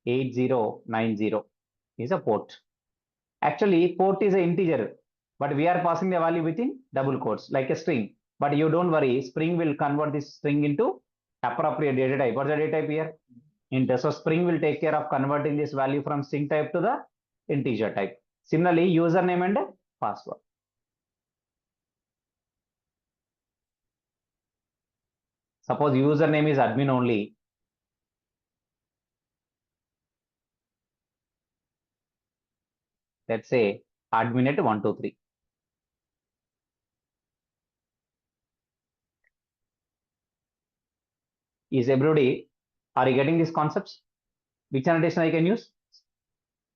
8090 is a port. Actually, port is an integer, but we are passing the value within double quotes like a string. But you don't worry, Spring will convert this string into appropriate data type. What's the data type here? Integer. So Spring will take care of converting this value from string type to the integer type. Similarly, username and password. Suppose username is admin only. Let's say admin at 123. Is everybody, are you getting these concepts? Which annotation I can use?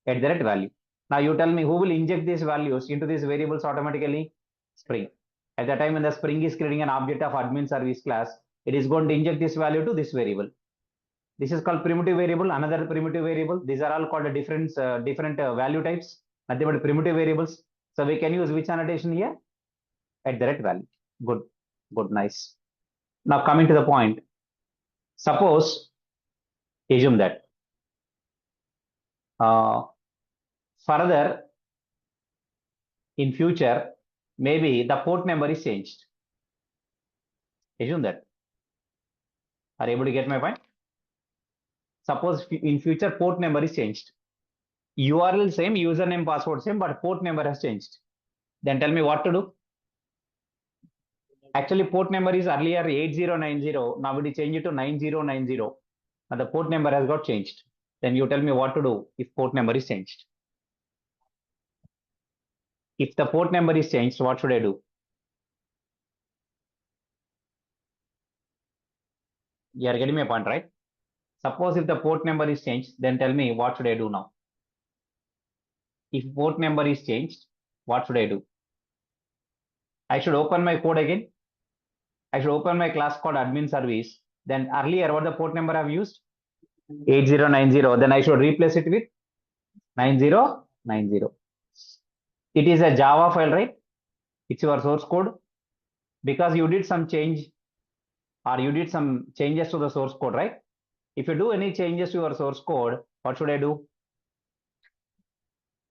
At the rate value. Now you tell me who will inject these values into these variables automatically? Spring. At the time when the Spring is creating an object of admin service class, it is going to inject this value to this variable. This is called primitive variable, another primitive variable. These are all called different value types, nothing but primitive variables. So we can use which annotation here? At the rate value. Good, good, nice. Now coming to the point. Suppose, assume that further in future, maybe the port number is changed. Assume that. Are you able to get my point? Suppose in future port number is changed. URL same, username, password same, but port number has changed. Then tell me what to do. Actually, port number is earlier 8090. Now we change it to 9090. Now the port number has got changed. Then you tell me what to do if port number is changed. If the port number is changed, what should I do? You are getting my point, right? Suppose if the port number is changed, then tell me what should I do now? If port number is changed, what should I do? I should open my code again. I should open my class called admin service. Then earlier, what the port number I've used? 8090. Then I should replace it with 9090. It is a Java file, right? It's your source code. Because you did some change or you did some changes to the source code, right? If you do any changes to your source code, what should I do?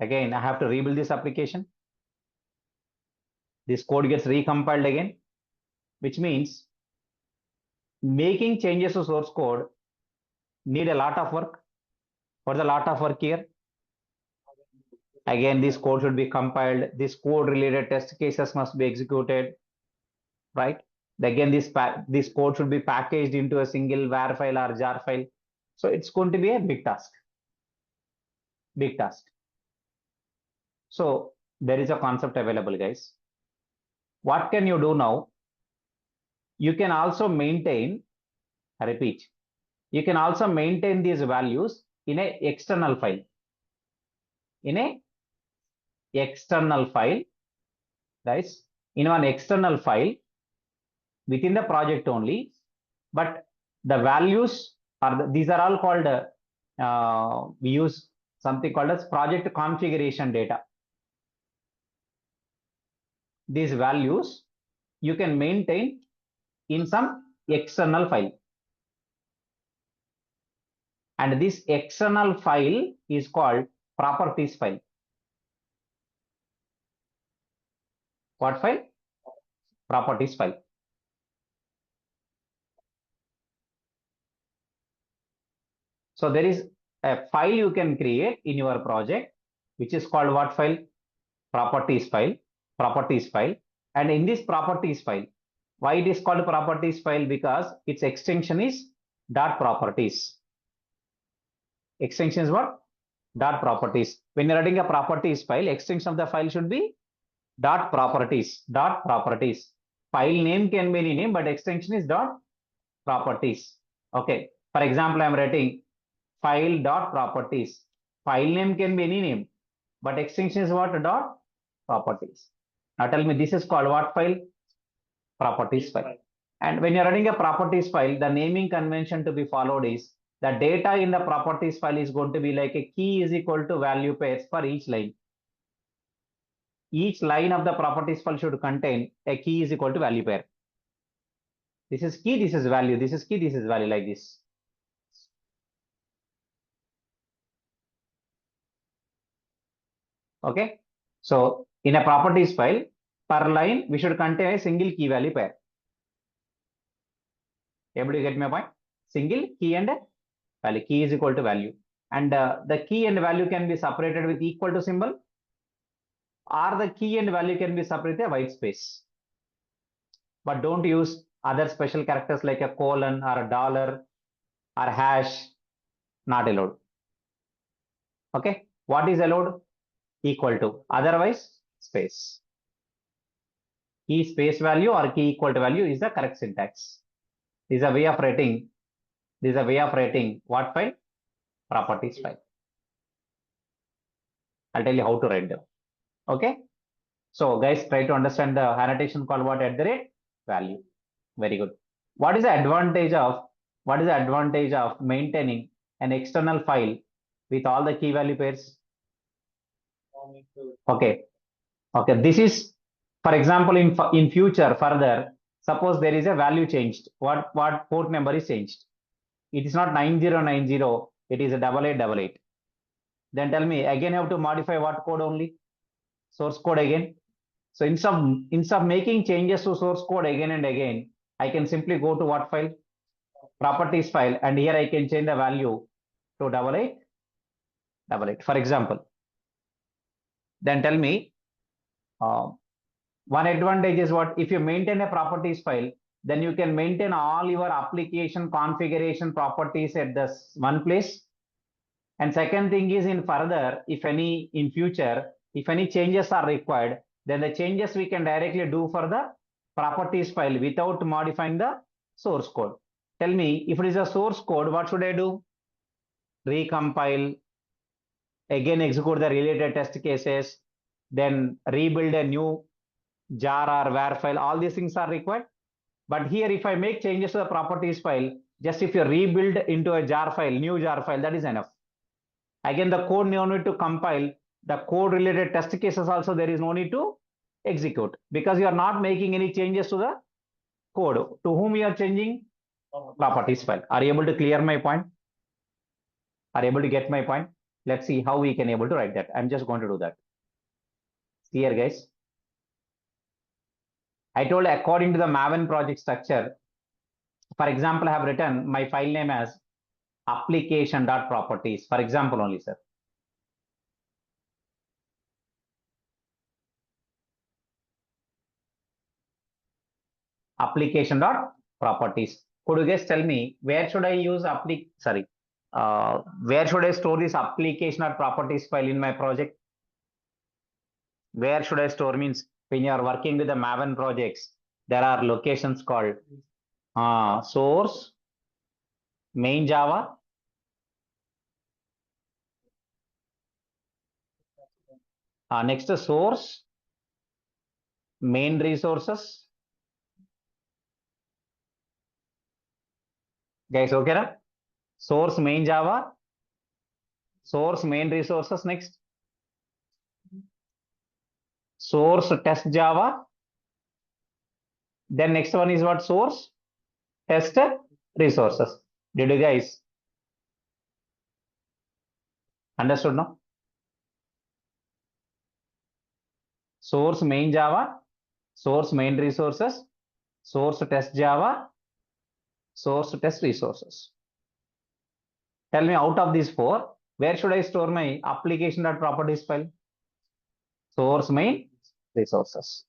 Again, I have to rebuild this application. This code gets recompiled again, which means making changes to source code need a lot of work. What's a lot of work here? Again, this code should be compiled. This code related test cases must be executed, right? Again, this code should be packaged into a single var file or jar file. So it's going to be a big task. Big task. So there is a concept available, guys. What can you do now? You can also maintain, I repeat, you can also maintain these values in a external file. In a external file, guys, in one external file within the project only, but the values are these are all called we use something called as project configuration data. These values you can maintain in some external file, and this external file is called properties file. What file? Properties file. So there is a file you can create in your project, which is called what file? Properties file. Properties file. And in this properties file, why it is called properties file? Because its extension is dot properties. Extension is what? Dot properties. When you're writing a properties file, extension of the file should be dot properties. Dot properties. File name can be any name, but extension is dot properties. Okay. For example, I'm writing file dot properties. File name can be any name. but extension is what? Dot properties. Now tell me, this is called what file? Properties file. And when you're running a properties file, the naming convention to be followed is the data in the properties file is going to be like a key is equal to value pairs for each line. Each line of the properties file should contain a key is equal to value pair. This is key, this is value, this is key, this is value, like this. Okay. So in a properties file, per line, we should contain a single key value pair. Able to get my point? Single key and value. Key is equal to value. And the key and value can be separated with equal to symbol, or the key and value can be separated with a white space. But don't use other special characters like a colon or a dollar or hash, not allowed. Okay. What is allowed? Equal to. Otherwise, space. Key space value or key equal to value is the correct syntax. This is a way of writing. This is a way of writing what file? Properties file. I'll tell you how to write them. Okay. So guys, try to understand the annotation called what? At the rate value. Very good. What is the advantage of maintaining an external file with all the key value pairs? Okay. Okay. This is, for example, in future further, suppose there is a value changed. What port number is changed? It is not 9090, it is a 8888. Then tell me, again I have to modify what code only? Source code again. So instead of making changes to source code again and again, I can simply go to what file? Properties file, and here I can change the value to 8888, for example. Then tell me, one advantage is what? If you maintain a properties file, then you can maintain all your application configuration properties at this one place. And second thing is, in further, in future, if any changes are required, then the changes we can directly do for the properties file without modifying the source code. Tell me, if it is a source code, what should I do? Recompile, again execute the related test cases, then rebuild a new jar or var file. All these things are required. But here, if I make changes to the properties file, just if you rebuild into a jar file, new jar file, that is enough. Again, the code no need to compile. The code related test cases also there is no need to execute, because you are not making any changes to the code. To whom you are changing? Properties file. Are you able to clear my point? Are you able to get my point? Let's see how we can able to write that. I'm just going to do that. See here, guys. I told according to the Maven project structure, for example, I have written my file name as application.properties, for example only, sir. Application.properties. Could you guys tell me where should I use where should I store this application.properties file in my project? Where should I store? Means when you are working with the Maven projects, there are locations called source, main Java, next source, main resources. Guys, okay, na? Source, main Java, source, main resources. Next, source, test Java. Then next one is what? Source, test resources. Did you guys understood now? Source, main Java, source, main resources, source, test Java, source, test resources. Tell me, out of these four, where should I store my application.properties file? Source, main, resources.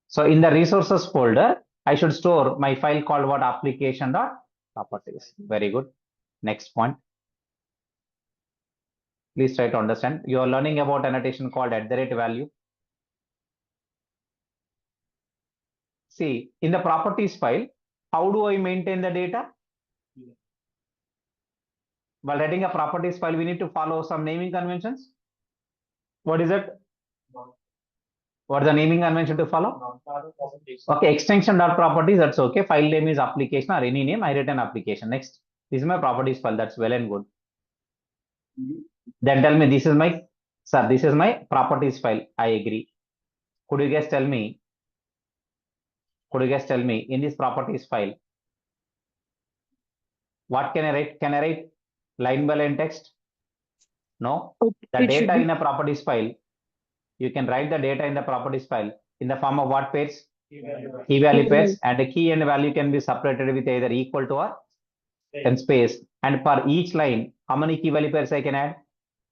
So in the resources folder, I should store my file called what? Application.properties. Very good. Next point. Please try to understand. You are learning about annotation called @value. See, in the properties file, how do I maintain the data? While writing a properties file, we need to follow some naming conventions. What is it? What is the naming convention to follow? Okay, extension dot properties, that's okay. File name is application or any name. I written application. Next, this is my properties file. That's well and good. Then tell me, this is my, sir, this is my properties file. I agree. Could you guys tell me? Could you guys tell me in this properties file, what can I write? Can I write line by line text? No. The It should data be in a properties file, you can write the data in the properties file in the form of what pairs? Key value pairs, and the key and value can be separated with either equal to or and space. And for each line, how many key value pairs I can add?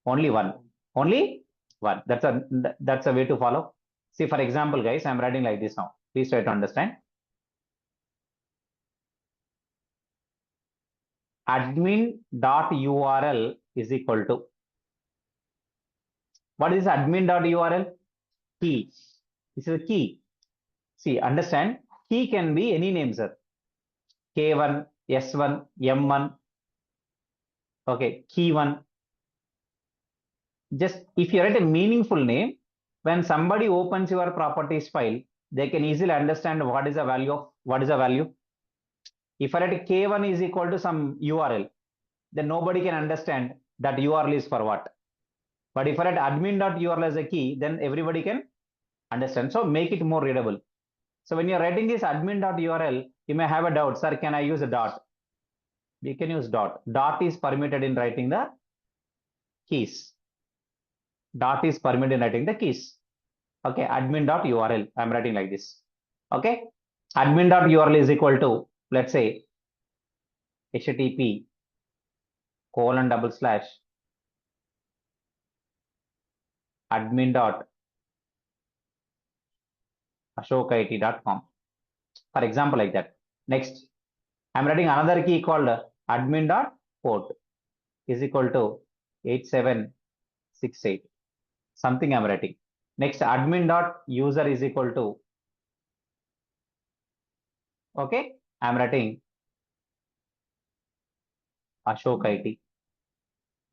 Only one. Only one. That's a way to follow. See, for example, guys, I'm writing like this now. Please try to understand. Admin.url is equal to, what is admin.url? Key. This is a key. See, understand, key can be any name, sir. K1, S1, M1. Okay, key one. Just if you write a meaningful name, when somebody opens your properties file, they can easily understand what is the value of what is the value. If I write K1 is equal to some URL, then nobody can understand that URL is for what. But if I write admin.url as a key, then everybody can understand. So make it more readable. So when you're writing this admin.url, you may have a doubt, sir, can I use a dot? You can use dot. Dot is permitted in writing the keys. Dot is permitted in writing the keys. Okay, admin.url. I'm writing like this. Okay, admin.url is equal to, let's say, http://admin.ashokit.com. For example, like that. Next, I'm writing another key called admin.port is equal to 8768. Something I'm writing. Next, admin.user is equal to, okay, I'm writing Ashok IT.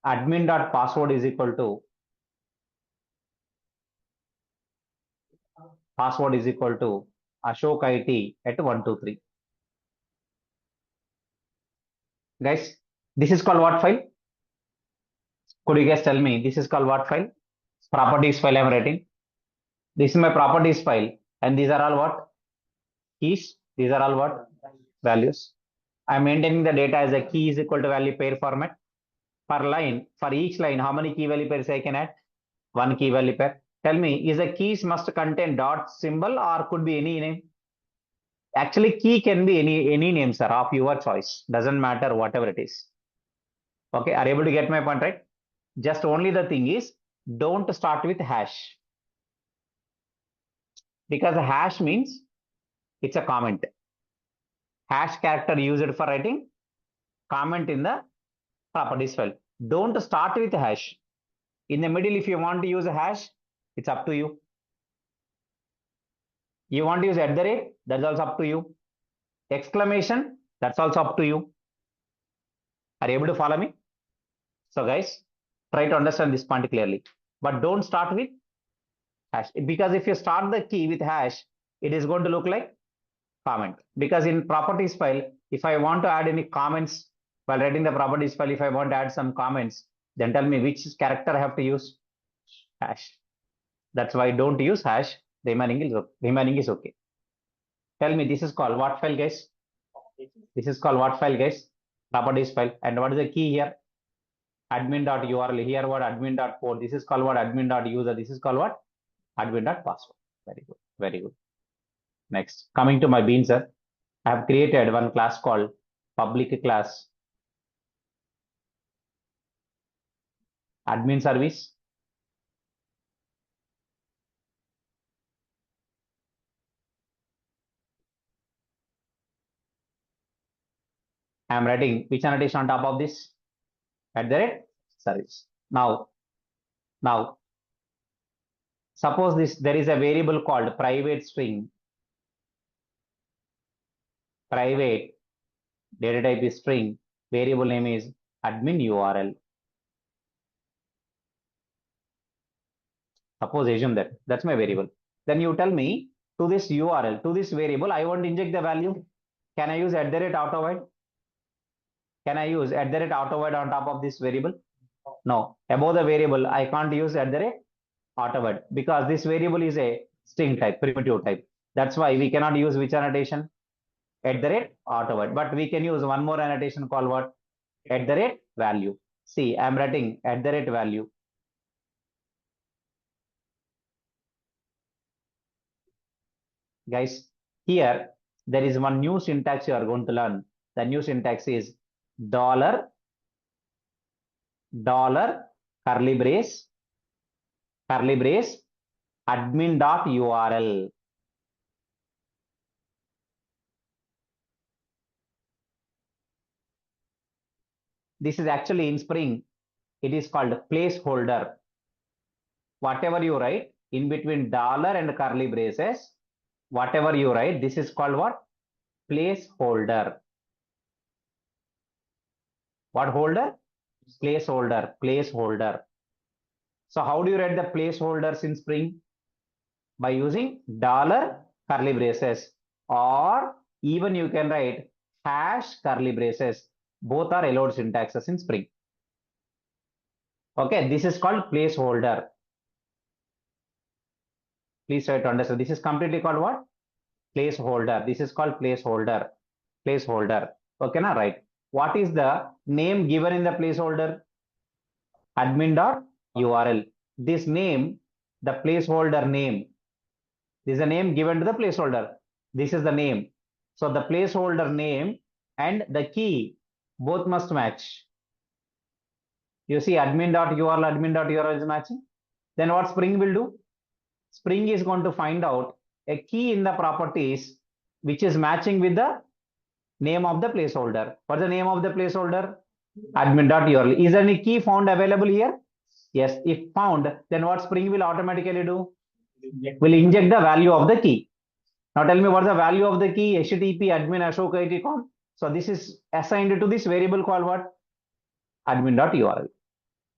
Admin.password is equal to, password is equal to Ashok IT at 123. Guys, this is called what file? Could you guys tell me? This is called what file? Properties file I'm writing. This is my properties file. And these are all what? Keys. These are all what? Values. I'm maintaining the data as a key is equal to value pair format. Per line, for each line, how many key value pairs I can add? One key value pair. Tell me, is a keys must contain dot symbol or could be any name? Actually, key can be any name, sir, of your choice. Doesn't matter whatever it is. Okay, are you able to get my point, right? Just only the thing is, don't start with hash. Because hash means it's a comment. Hash character used for writing comment in the properties file. Don't start with hash. In the middle, if you want to use a hash, it's up to you. You want to use at the rate, that's also up to you. Exclamation, that's also up to you. Are you able to follow me? So guys, try to understand this point clearly. But don't start with hash. Because if you start the key with hash, it is going to look like comment. Because in properties file, if I want to add any comments while writing the properties file, if I want to add some comments, then tell me which character I have to use. Hash. That's why don't use hash. Remaining is okay. Tell me, this is called what file, guys? This is called what file, guys? Properties file. And what is the key here? Admin.url. Here what? Admin.port. This is called what? Admin.user. This is called what? Admin.password. Very good. Very good. Next, coming to my bean, sir. I have created one class called public class admin service. I am writing which annotation on top of this? At the rate service. Now, suppose this there is a variable called private string. Private data type is string. Variable name is admin URL. Suppose assume that that's my variable. Then you tell me to this URL, to this variable, I want to inject the value. Can I use @auto-void? Can I use @auto-void on top of this variable? No. Above the variable, I can't use @auto-void because this variable is a string type, primitive type. That's why we cannot use which annotation? @auto-void. But we can use one more annotation called what? @value. See, I'm writing @value. Guys, here there is one new syntax you are going to learn. The new syntax is $, curly brace, admin.url. This is actually in Spring, it is called placeholder. Whatever you write in between dollar and curly braces, whatever you write, this is called what? Placeholder. What holder? Placeholder. So how do you write the placeholders in Spring? By using $ curly braces, or even you can write hash curly braces. Both are allowed syntaxes in Spring. Okay, this is called placeholder. Please try to understand. This is completely called what? Placeholder. This is called placeholder. Okay, now right. What is the name given in the placeholder? Admin.url. This name, the placeholder name, this is a name given to the placeholder. This is the name. So the placeholder name and the key both must match. You see admin.url is matching. Then what Spring will do? Spring is going to find out a key in the properties which is matching with the name of the placeholder. What's the name of the placeholder? Admin.url. Is there any key found available here? Yes. If found, then what Spring will automatically do? Will inject the value of the key. Now tell me what's the value of the key? HTTP admin Ashok IT.com. So this is assigned to this variable called what? Admin.url.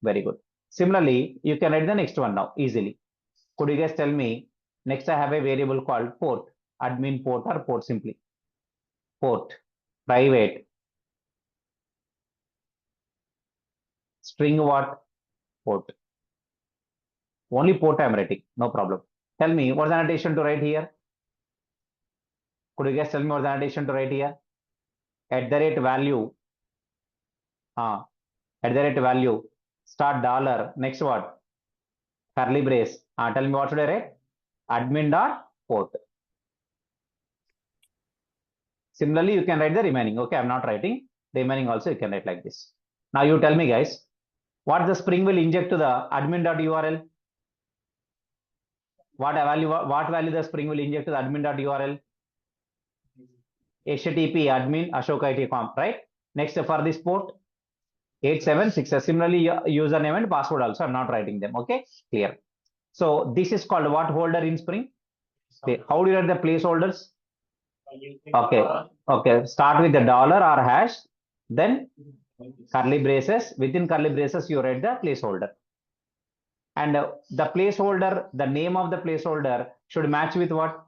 Very good. Similarly, you can write the next one now easily. Could you guys tell me? Next, I have a variable called port, admin port or port simply. Port, private, string what? Port. Only port I'm writing, no problem. Tell me what's the annotation to write here? Could you guys tell me what's the annotation to write here? @value. @value. Start $. Next what? Curly brace. Tell me what should I write? Admin.port. Similarly, you can write the remaining. Okay, I'm not writing. The remaining also you can write like this. Now you tell me guys, what the Spring will inject to the admin.url? What value the Spring will inject to the admin.url? HTTP admin Ashok IT.com, right? Next for this port 876. Similarly, username and password also. I'm not writing them. Okay, clear. So this is called what holder in Spring? Okay. How do you write the placeholders? Okay. Start with the $ or hash, then curly braces. Within curly braces, you write the placeholder. And the placeholder, the name of the placeholder should match with what?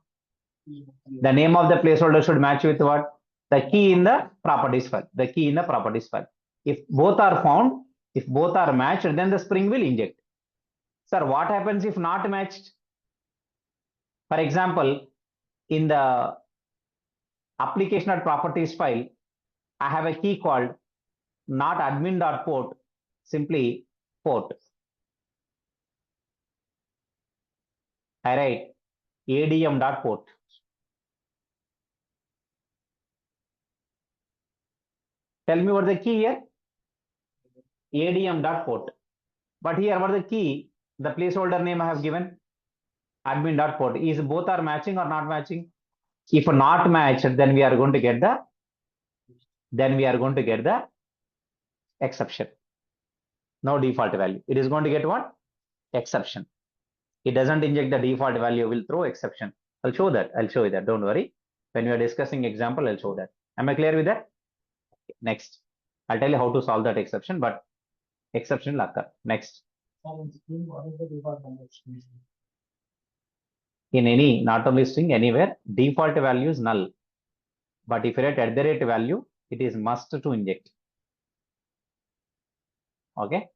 The name of the placeholder should match with what? The key in the properties file. The key in the properties file. If both are found, if both are matched, then the Spring will inject. Sir, what happens if not matched? For example, in the application.properties file, I have a key called not admin.port, simply port. I write adm.port. Tell me what the key here? adm.port. But here what the key? The placeholder name I have given admin.port. Is both are matching or not matching? If not matched, then we are going to get the exception. No default value. It is going to get what? Exception. It doesn't inject the default value, will throw exception. I'll show you that. Don't worry. When we are discussing example, I'll show that. Am I clear with that? Next. I'll tell you how to solve that exception, but exception will occur. Next. in any, not only string, anywhere, default value is null. But if you write at the rate value, it is must to inject. Okay.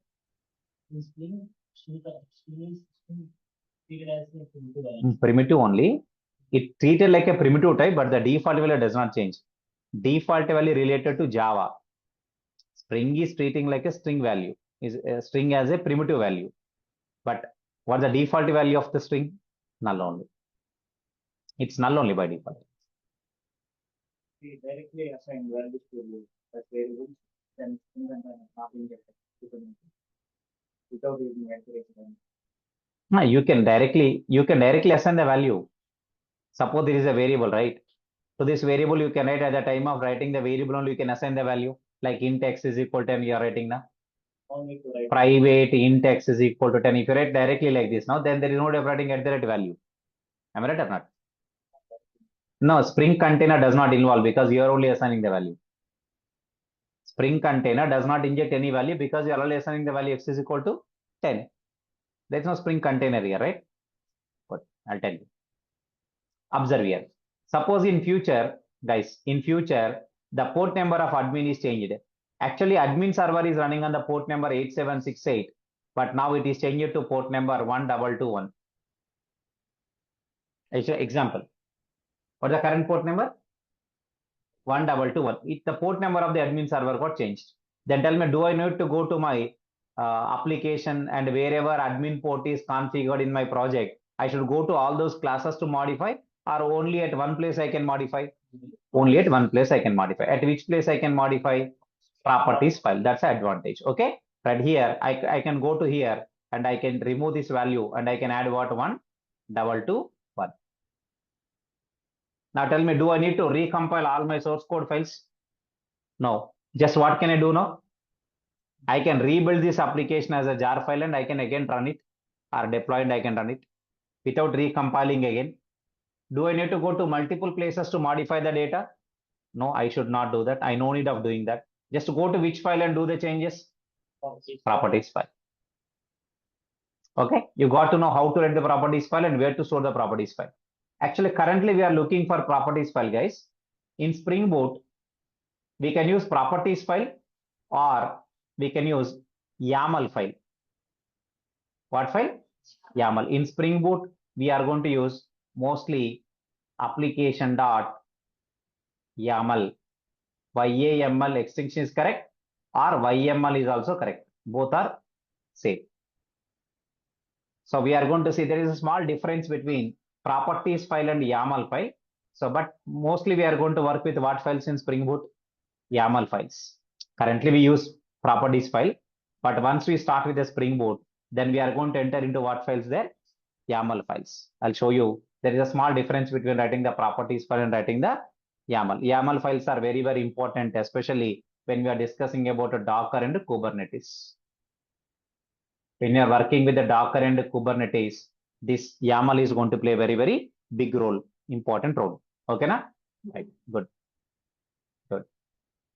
Primitive only. It treated like a primitive type, but the default value does not change. Default value related to Java. String is treating like a string value, is a string as a primitive value. But what the default value of the string? Null only. It's null only by default. We directly assign values to that variables, then string and not injected without using accurate. You can directly assign the value. Suppose there is a variable, right? So this variable you can write at the time of writing the variable only, you can assign the value, like int x is equal to 10, you are writing now. Only to write Private int x is equal to 10. If you write directly like this now, then there is no way of writing at the right value. Am I right or not? No, Spring container does not involve because you are only assigning the value. Spring container does not inject any value because you are only assigning the value x is equal to 10. There is no Spring container here, right? Good. I'll tell you. Observe here. Suppose in future, guys, in future, the port number of admin is changed. Actually, admin server is running on the port number 8768, but now it is changed to port number 1221. Example. What's the current port number? 1221. The port number of the admin server got changed. Then tell me, do I need to go to my application and wherever admin port is configured in my project, I should go to all those classes to modify, or only at one place I can modify? Only at one place I can modify. At which place I can modify? Properties file. That's the advantage. Okay. Right here, I can go to here and I can remove this value and I can add what? 1221. Now tell me, do I need to recompile all my source code files? No. Just what can I do now? I can rebuild this application as a jar file and I can again run it, or deploy and I can run it without recompiling again. Do I need to go to multiple places to modify the data? No, I should not do that. I no need of doing that. Just go to which file and do the changes? Properties file. Okay, you got to know how to write the properties file and where to store the properties file. Actually, currently we are looking for properties file, guys. In Spring Boot, we can use properties file or we can use YAML file. What file? YAML. In Spring Boot, we are going to use mostly application.yaml. YAML extension is correct, or YML is also correct. Both are same. So we are going to see there is a small difference between properties file and YAML file. So, but mostly we are going to work with what files in Spring Boot? YAML files. Currently we use properties file, but once we start with the Spring Boot, then we are going to enter into what files there? YAML files. I'll show you. There is a small difference between writing the properties file and writing the YAML. YAML files are very, very important, especially when we are discussing about a Docker and Kubernetes. When you are working with the Docker and Kubernetes, this YAML is going to play a very, very big role, important role. Okay, na? Right. Good. Good.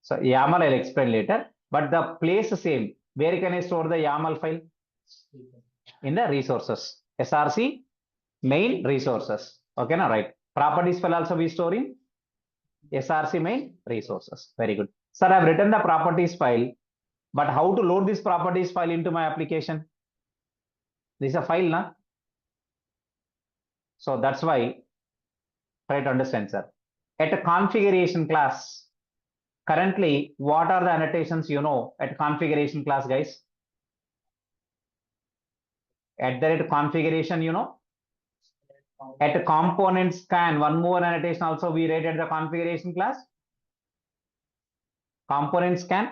So YAML I'll explain later, but the place same. Where can I store the YAML file? In the resources. SRC main resources. Okay, na? Right. Properties file also we store in SRC main resources. Very good. Sir, I've written the properties file, but how to load this properties file into my application? This is a file, na? So that's why try to understand, sir. At a configuration class, currently, what are the annotations you know at configuration class, guys? At the rate configuration, you know? At a component scan, one more annotation also we read at the configuration class. Component scan.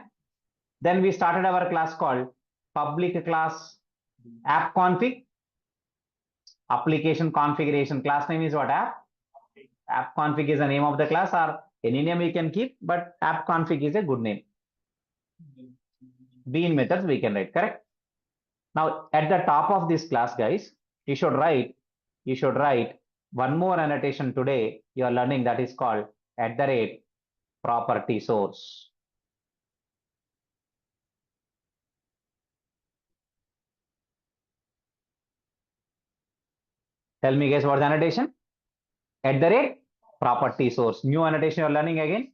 Then we started our class called public class app config. Application configuration class name is what? App config is the name of the class, or any name we can keep, but app config is a good name. Bean methods we can write, correct? Now at the top of this class, guys, you should write one more annotation today you are learning, that is called @property source. Tell me guys what's the annotation? At the rate property source. New annotation you're learning again.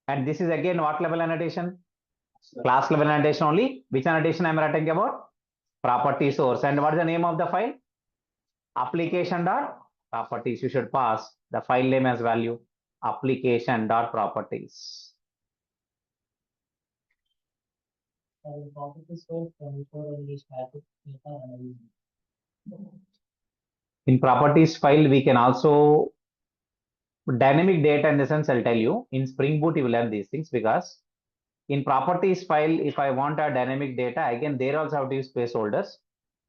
And this is again what level annotation? Class level annotation only. Which annotation I'm writing about? Property source. And what is the name of the file? Application dot properties. You should pass the file name as value. Application dot properties. The property source before only static data analysis. In properties file, we can also dynamic data in the sense I'll tell you. In Spring Boot, you will learn these things because in properties file, if I want a dynamic data, again, there also have to use placeholders.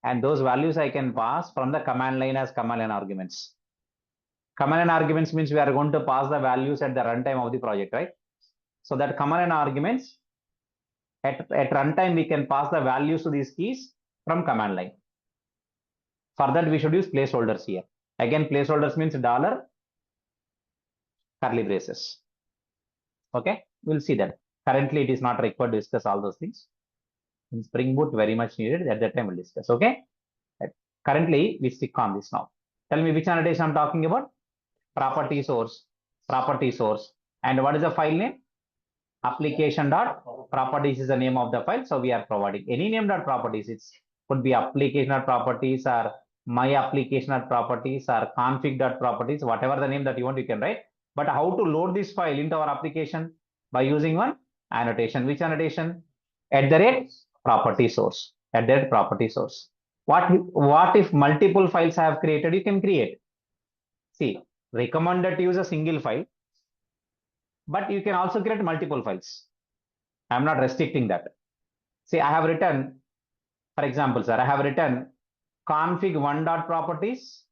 And those values I can pass from the command line as command line arguments. Command line arguments means we are going to pass the values at the runtime of the project, right? So that command line arguments, at runtime, we can pass the values to these keys from command line. For that, we should use placeholders here. Again, placeholders means dollar curly braces. Okay, we'll see that. Currently, it is not required to discuss all those things. In Spring Boot, very much needed. At that time, we'll discuss. Okay. Currently, we stick on this now. Tell me which annotation I'm talking about. Property source. Property source. And what is the file name? Application dot properties is the name of the file. So we are providing any name dot properties. It could be application dot properties or my application dot properties or config dot properties. Whatever the name that you want, you can write. But how to load this file into our application? By using one annotation. Which annotation? At the rate property source. At the rate property source. What if multiple files I have created? You can create. See, recommended to use a single file, but you can also create multiple files. I'm not restricting that. See, I have written, for example, sir, I have written config1 dot properties.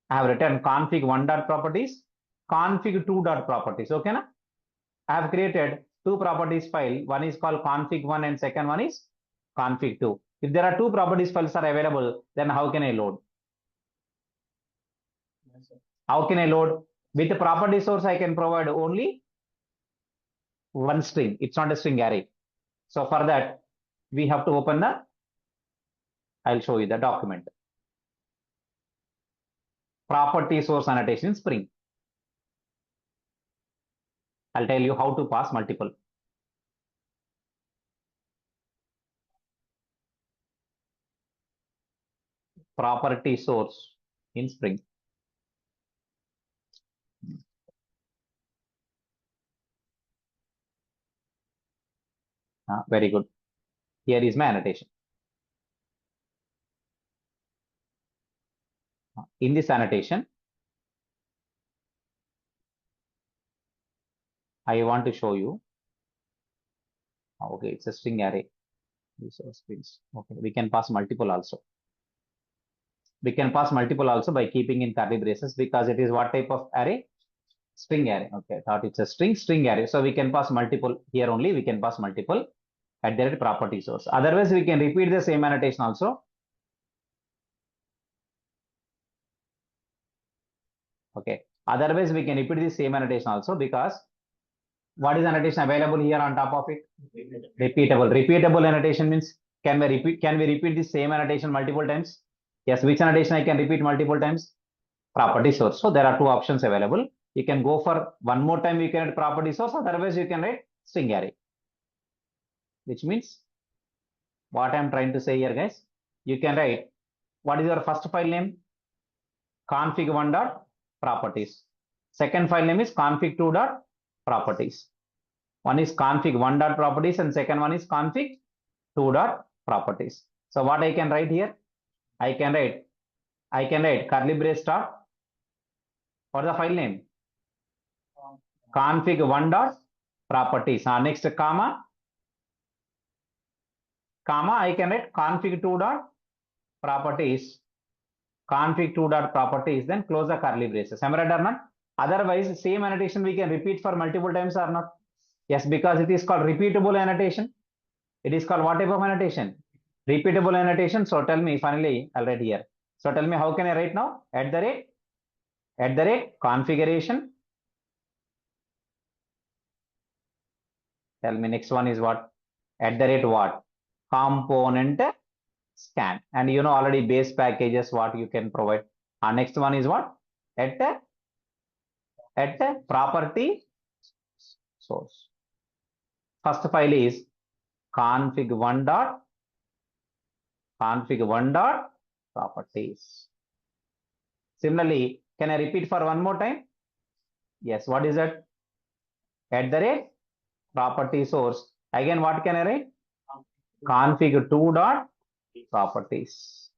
I have written config1 dot properties, config2 dot properties. Okay, na? I have created two properties file. One is called config1 and second one is config2. If there are two properties files are available, then how can I load? Yes, sir. How can I load? With the property source, I can provide only one string. It's not a string array. So for that, we have to open the, I'll show you the document. Property source annotation in Spring. I'll tell you how to pass multiple. Property source in Spring. Very good. Here is my annotation. In this annotation, I want to show you. Okay, it's a string array. Resource strings. Okay, we can pass multiple also. We can pass multiple also by keeping in curly braces because it is what type of array? String array. Okay, I thought it's a string array. So we can pass multiple here only. We can pass multiple at the property source. Otherwise, we can repeat the same annotation also. Okay. Otherwise, we can repeat the same annotation also because what is annotation available here on top of it? Repeatable. Repeatable annotation means can we repeat the same annotation multiple times? Yes. Which annotation I can repeat multiple times? Property source. So there are two options available. You can go for one more time. You can write property source. Otherwise, you can write string array. Which means what I'm trying to say here, guys. You can write what is your first file name? Config1 dot properties. Second file name is config2 dot properties. One is config1 dot properties and second one is config2 dot properties. So what I can write here? I can write curly brace dot. What is the file name? Config1 dot properties. Next comma. I can write config2 dot properties. Config2 dot properties. Then close the curly braces. Am I right or not? Otherwise, same annotation we can repeat for multiple times or not? Yes, because it is called repeatable annotation. It is called what type of annotation? Repeatable annotation. So tell me, finally, I'll write here. So tell me, how can I write now? At the rate configuration. Tell me next one is what? At the rate what? Component scan. And you know already base packages what you can provide. Our next one is what? At a property source. First file is config1 dot properties. Similarly, can I repeat for one more time? Yes, what is that? At the rate property source. Again, what can I write? Config2 dot properties.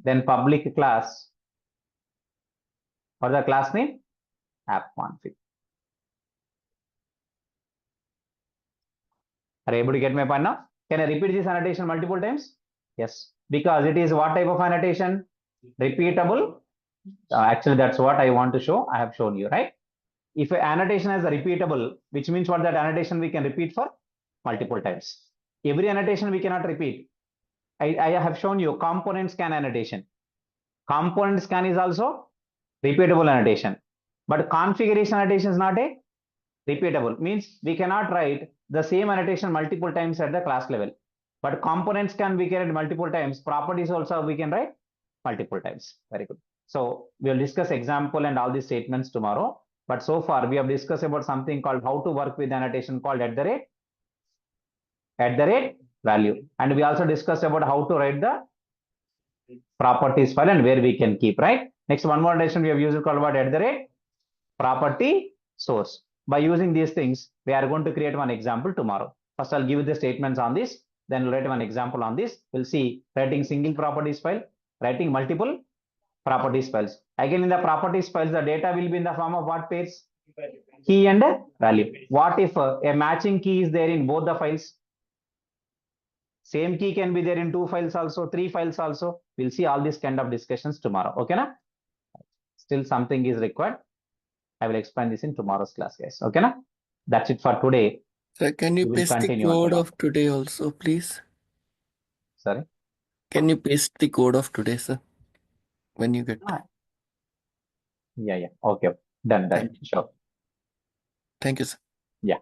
Then public class. For the class name, app config. Are you able to get my point now? Can I repeat this annotation multiple times? Yes, because it is what type of annotation? Repeatable. Actually, that's what I want to show. I have shown you, right? If an annotation is repeatable, which means what that annotation we can repeat for multiple times. Every annotation we cannot repeat. I have shown you component scan annotation. Component scan is also repeatable annotation. But configuration annotation is not a repeatable. Means we cannot write the same annotation multiple times at the class level. But components can be carried multiple times. Properties also we can write multiple times. Very good. So we'll discuss example and all these statements tomorrow. But so far we have discussed about something called how to work with annotation called at the rate value. And we also discussed about how to write the properties file and where we can keep, right? Next, one more annotation we have used called what? At the rate property source. By using these things, we are going to create one example tomorrow. First, I'll give you the statements on this. Then we'll write one example on this. We'll see writing single properties file, writing multiple properties files. Again, in the properties files, the data will be in the form of what pairs? Key and value. What if a matching key is there in both the files? Same key can be there in 2 files also, 3 files also. We'll see all these kind of discussions tomorrow. Okay, na? Still something is required. I will explain this in tomorrow's class, guys. Okay, na? That's it for today. Sir, can you We will paste the continue on code tomorrow. of today also, please? Sorry. Can you paste the code of today, sir? When you get time. Yeah. Okay. Done. Thank Sure. Thank you, sir. Yeah.